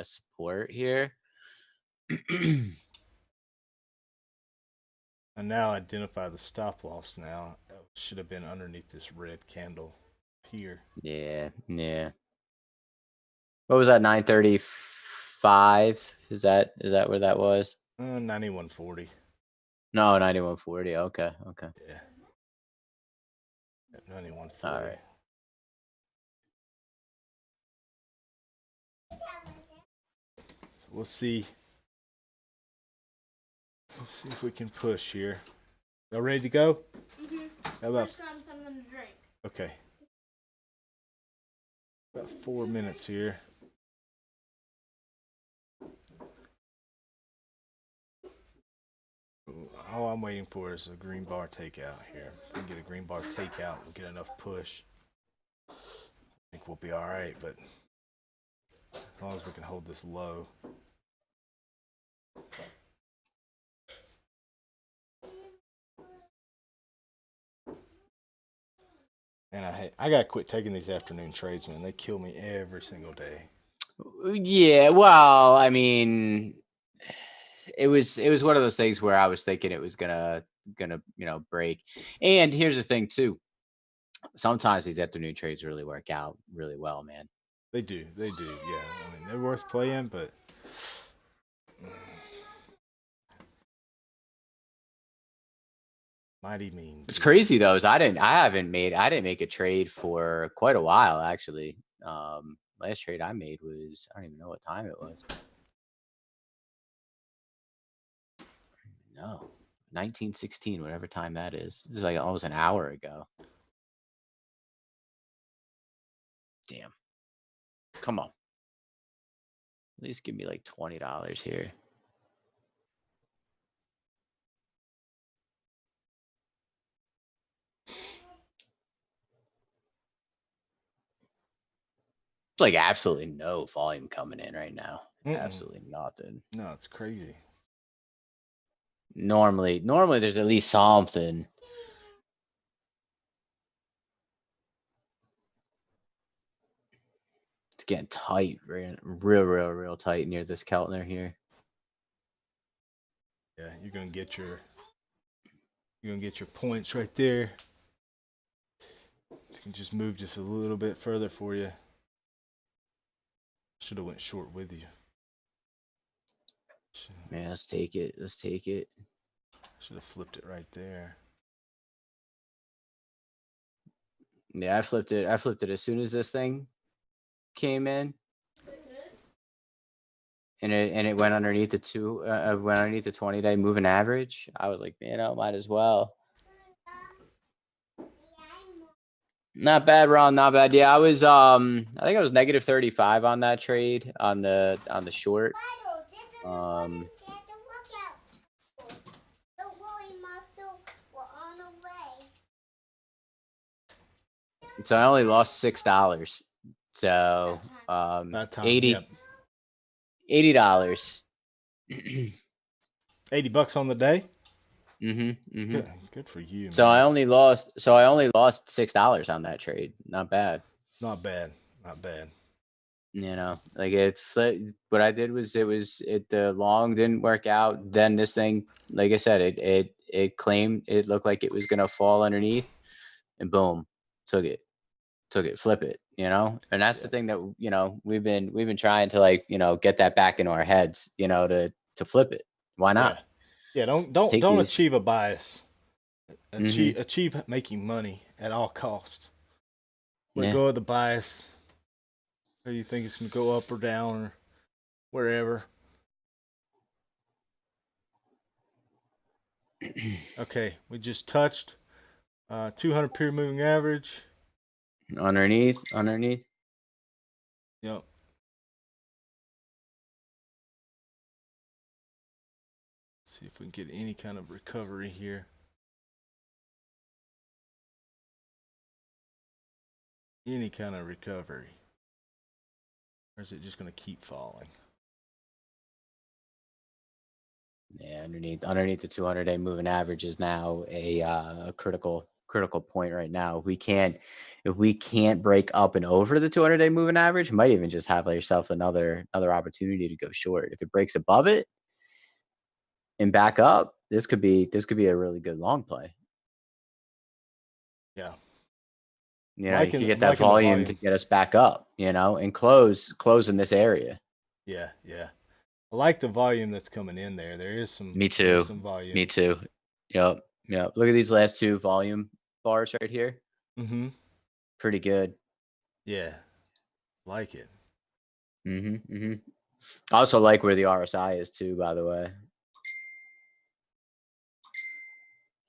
support here. And now identify the stop loss now. That should have been underneath this red candle here. Yeah. What was that? 935? Is that where that was? 91.40. No, 91.40. Okay. Yeah. 91.40. All right. So we'll see. Let's see if we can push here. Y'all ready to go? How about something to drink. Okay. About 4 minutes here. All I'm waiting for is a green bar takeout here. If we can get a green bar takeout, we'll get enough push. I think we'll be all right, but as long as we can hold this low. And I gotta quit taking these afternoon trades, man. They kill me every single day. Yeah, well, I mean, it was one of those things where I was thinking it was gonna break. And here's the thing too. Sometimes these afternoon trades really work out really well, man. They do. Yeah. I mean, they're worth playing, but mighty mean. It's crazy though, is I didn't make a trade for quite a while actually. Last trade I made was, I don't even know what time it was. No, 1916, whatever time that is. This is like almost an hour ago. Damn. Come on. At least give me like $20 here. Like absolutely no volume coming in right now. Absolutely nothing. No, it's crazy. Normally there's at least something. Let's getting tight, real tight near this Keltner here. Yeah, you're gonna get your points right there. You can just move just a little bit further for you. Should have went short with you. Man, let's take it. Let's take it. Should have flipped it right there. Yeah, I flipped it. I flipped it as soon as this thing came in, and it went underneath the went underneath the 20-day moving average. I was like, man, I might as well. Not bad, Ron. Not bad. Yeah, I was I think I was negative 35 on that trade on the short. So I only lost $6. So That time, 80 yep. $80. $80 on the day. Good for you, so man. I only lost $6 on that trade. Not bad. Not bad. Not bad. You know, like what I did was the long didn't work out. Then this thing, like I said, it claimed it looked like it was gonna fall underneath, and boom, took it, flip it. You know, and that's the thing that we've been trying to, like, get that back into our heads. To flip it. Why not? Yeah. Don't achieve a bias. Achieve making money at all costs. Let go of the bias. Or you think it's gonna go up or down or wherever. Okay, we just touched 200 period moving average. Underneath. Yep. Let's see if we can get any kind of recovery here. Any kind of recovery. Or is it just going to keep falling? Yeah, underneath the 200-day moving average is now a critical point right now. If we can't break up and over the 200-day moving average, you might even just have yourself another opportunity to go short. If it breaks above it and back up, this could be a really good long play. Yeah. You could get that volume to get us back up, and close in this area. Yeah. I like the volume that's coming in there. There is some. Me too. Some volume. Me too. Yep. Look at these last two volume bars right here. Pretty good. Yeah. Like it. I also like where the RSI is too, by the way.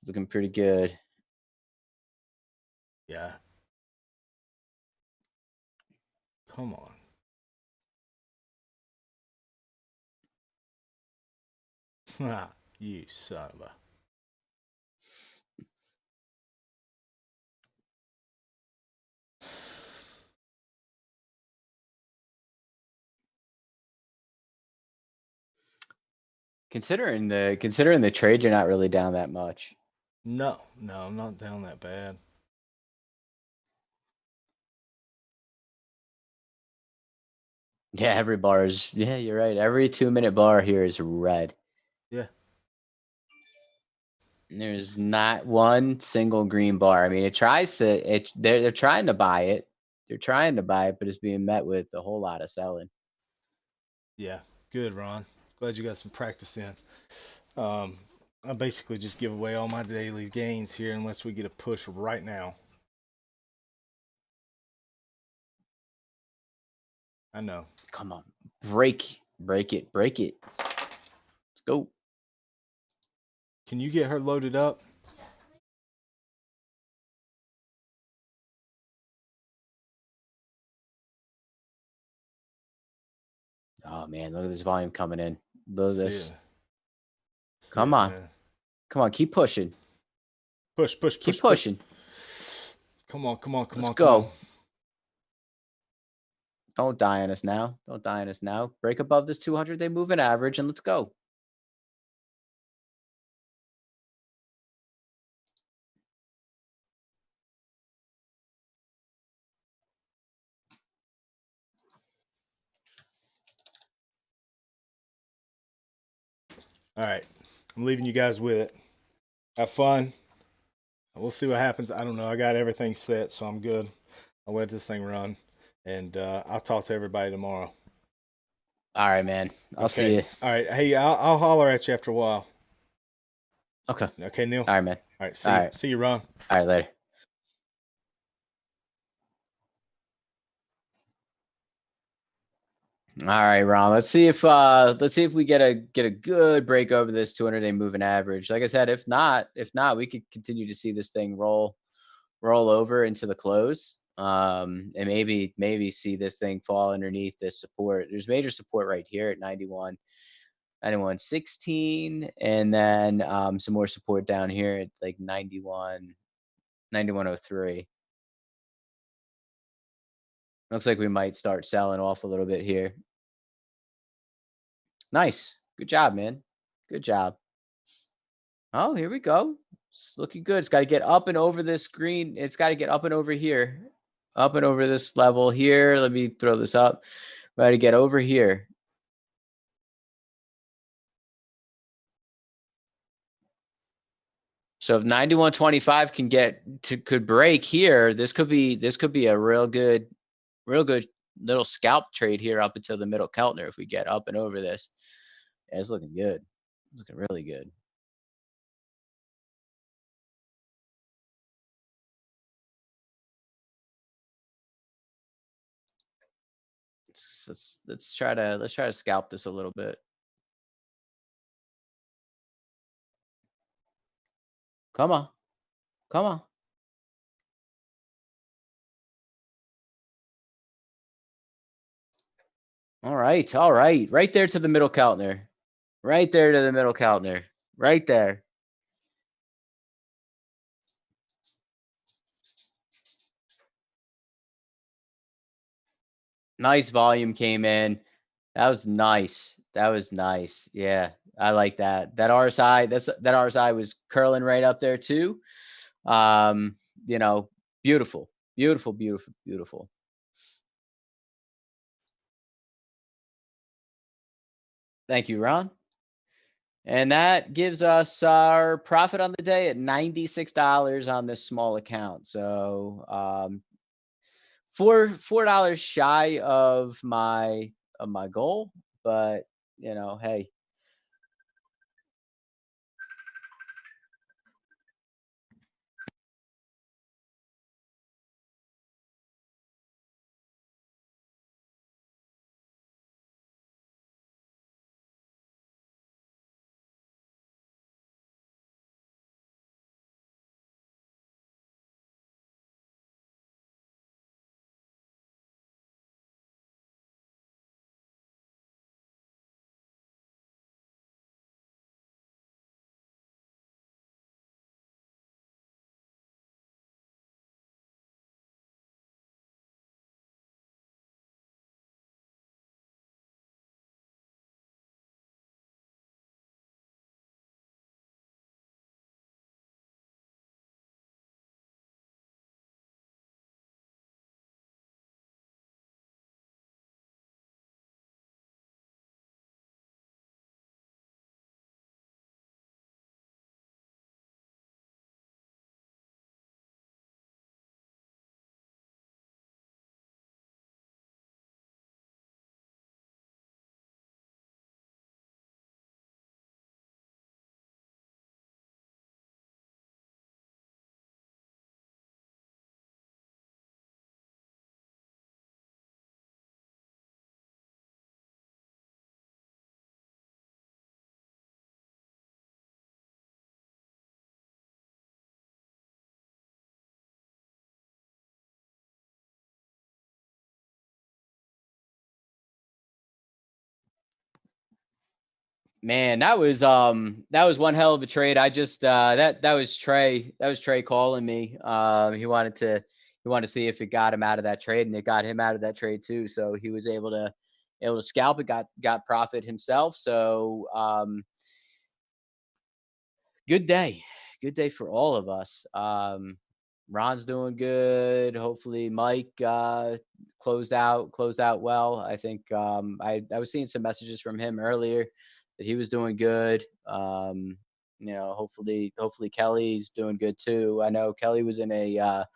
Looking pretty good. Yeah. Come on. You son of a. Considering the trade, you're not really down that much. No, I'm not down that bad. Yeah, every bar is. Yeah, you're right. Every 2-minute bar here is red. Yeah. There's not one single green bar. I mean, they're trying to buy it. They're trying to buy it, but it's being met with a whole lot of selling. Yeah. Good, Ron. Glad you got some practice in. I basically just give away all my daily gains here unless we get a push right now. I know. Come on. Break it. Let's go. Can you get her loaded up? Oh man, look at this volume coming in. Look at this. Come on. Come on, keep pushing. Push. Keep pushing. Come on. Let's go. Don't die on us now. Break above this 200-day moving average and let's go. All right. I'm leaving you guys with it. Have fun. We'll see what happens. I don't know. I got everything set, so I'm good. I'll let this thing run, and I'll talk to everybody tomorrow. All right, man. I'll see Okay. you. All right. Hey, I'll holler at you after a while. Okay. Okay, Neal. All right, man. All right. All See you. right. See you, Ron. All right, later. All right, Ron. Let's see if we get a good break over this 200-day moving average. Like I said, if not, we could continue to see this thing roll over into the close. And maybe see this thing fall underneath this support. There's major support right here at 91.16, and then some more support down here at like 91.03. Looks like we might start selling off a little bit here. Nice. Good job, man. Good job. Oh, here we go. It's looking good. It's got to get up and over this screen. It's got to get up and over here. Up and over this level here. Let me throw this up. Got to get over here. So if 91.25 could break here, this could be a real good little scalp trade here up until the middle Keltner if we get up and over this. Yeah, it's looking good. It's looking really good. Let's try to scalp this a little bit. Come on. Come on. All right. All right. Right there to the middle Keltner. Right there to the middle Keltner. Right there. Nice volume came in. That was nice. That was nice. Yeah. I like that. That RSI was curling right up there too. Um, you know, beautiful. Beautiful, beautiful, beautiful. Thank you, Ron. And that gives us our profit on the day at $96 on this small account. So $4 shy of my goal, but hey. Man, that was one hell of a trade. I just that was Trae calling me. He wanted to see if it got him out of that trade, and it got him out of that trade too. So he was able to scalp it, got profit himself. So good day for all of us. Ron's doing good. Hopefully Mike closed out well. I think I was seeing some messages from him earlier that he was doing good. Hopefully Kelly's doing good too. I know Kelly was in a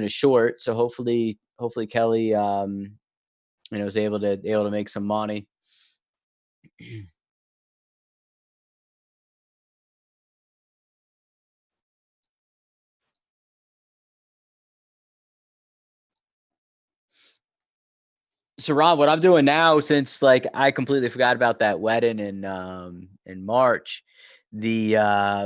short, so hopefully Kelly was able to make some money. So Ron, what I'm doing now, since like I completely forgot about that wedding in March, the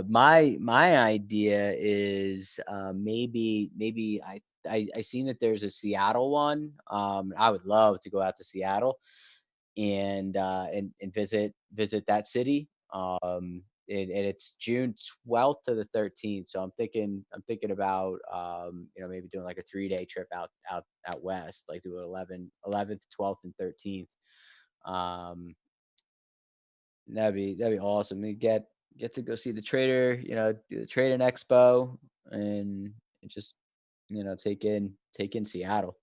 my idea is maybe I seen that there's a Seattle one. I would love to go out to Seattle and visit that city. And it's June 12th to the 13th. So I'm thinking about maybe doing like a 3-day trip out west, like do 11th, 12th, and 13th. Um, that'd be awesome. We get to go see the trader, do the trading expo, and just take in Seattle.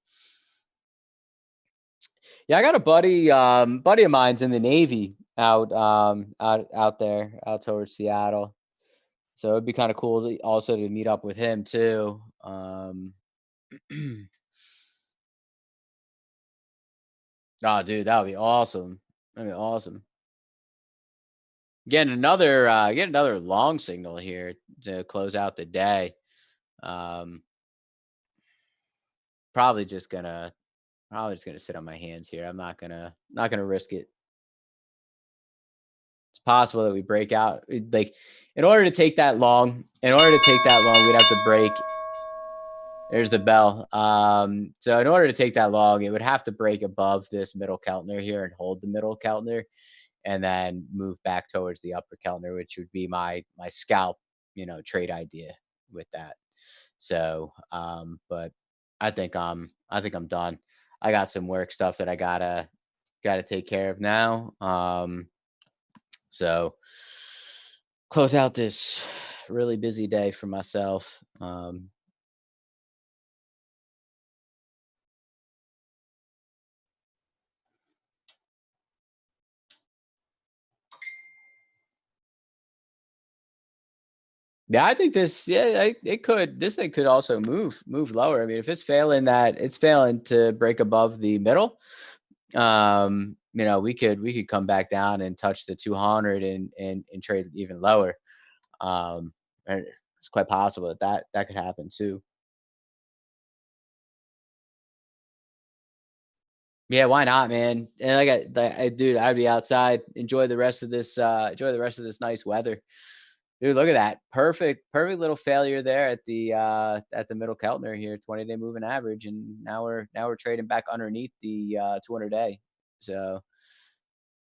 Yeah, I got a buddy of mine's in the Navy out there, out towards Seattle. So it'd be kind of cool to also to meet up with him too. Oh, dude, that would be awesome. That'd be awesome. Get another long signal here to close out the day. Um, probably just gonna sit on my hands here. I'm not gonna risk it. It's possible that we break out. Like, in order to take that long, we'd have to break. There's the bell. So in order to take that long, it would have to break above this middle Keltner here and hold the middle Keltner, and then move back towards the upper Keltner, which would be my scalp, trade idea with that. So, but I think I'm done. I got some work stuff that I gotta take care of now. So close out this really busy day for myself. Yeah, I think this. Yeah, it could. This thing could also move lower. I mean, if it's failing to break above the middle. We could come back down and touch the 200 and trade even lower. Um, and it's quite possible that could happen too. Yeah, why not, man? And dude, I'd be outside, enjoy the rest of this nice weather. Dude, look at that. Perfect little failure there at the middle Keltner here, 20-day moving average. And now we're trading back underneath the 200-day. So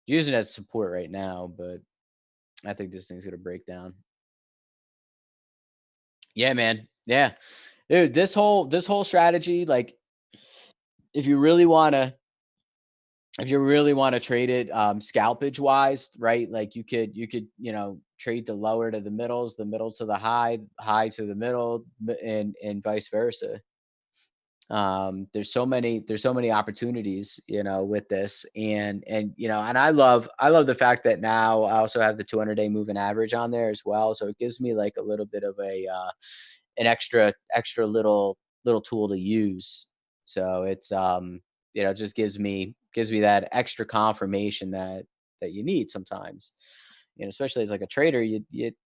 using it as support right now, but I think this thing's gonna break down. Yeah, man. Yeah. Dude, this whole strategy, like if you really wanna trade it scalpage wise, right? Like you could trade the lower to the middles, the middle to the high to the middle, and vice versa. There's so many opportunities, with this, and I love the fact that now I also have the 200-day moving average on there as well, so it gives me like a little bit of an extra little tool to use. So it's just gives me that extra confirmation that you need sometimes. Especially as like a trader, you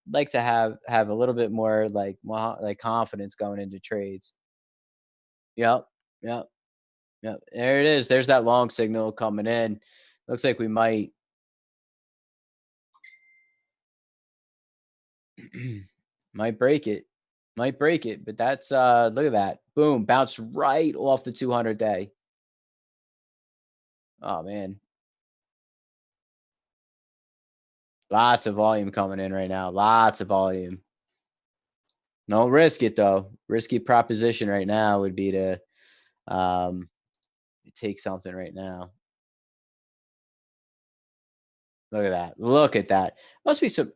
like to have a little bit more like confidence going into trades. Yep. Yep. Yep. There it is. There's that long signal coming in. Looks like we might break it. Might break it, but that's look at that. Boom, bounced right off the 200 day. Oh man. Lots of volume coming in right now. Lots of volume. Don't risk it though. Risky proposition right now would be to um take something right now. Look at that. Look at that. Must be some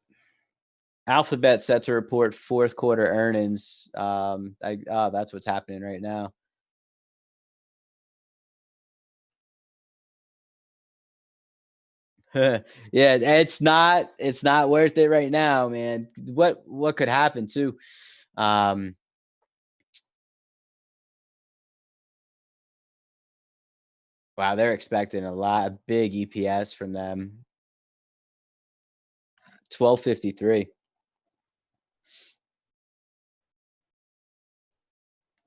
Alphabet set to report fourth quarter earnings. That's what's happening right now. Yeah, it's not worth it right now, man. What could happen too? Um, wow, they're expecting a big EPS from them. 12.53.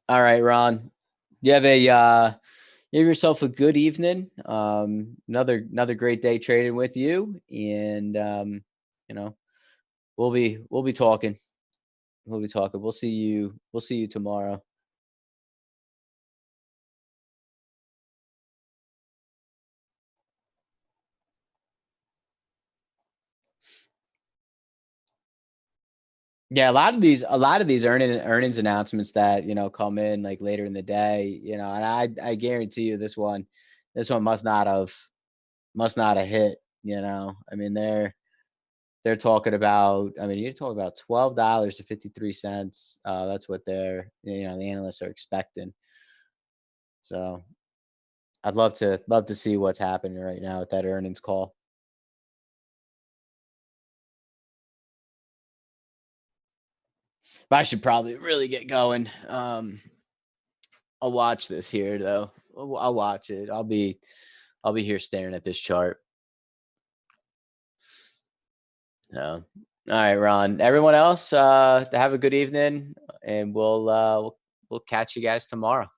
All right, Ron. You have you have yourself a good evening. Another great day trading with you, and you know, we'll be talking. We'll be talking. We'll see you tomorrow. Yeah, a lot of these earnings announcements that come in like later in the day, and I guarantee you this one must not have hit. I mean they're talking about. I mean you're talking about $12.53. That's what the analysts are expecting. So I'd love to see what's happening right now at that earnings call. But I should probably really get going. I'll watch this here though. I'll watch it. I'll be here staring at this chart. So, all right, Ron. Everyone else, have a good evening, and we'll catch you guys tomorrow.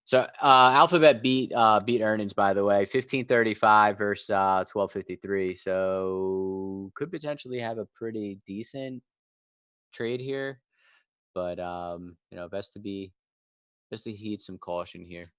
So, Alphabet beat earnings, by the way, 15.35 versus 12.53. So could potentially have a pretty decent trade here, but best to heed some caution here.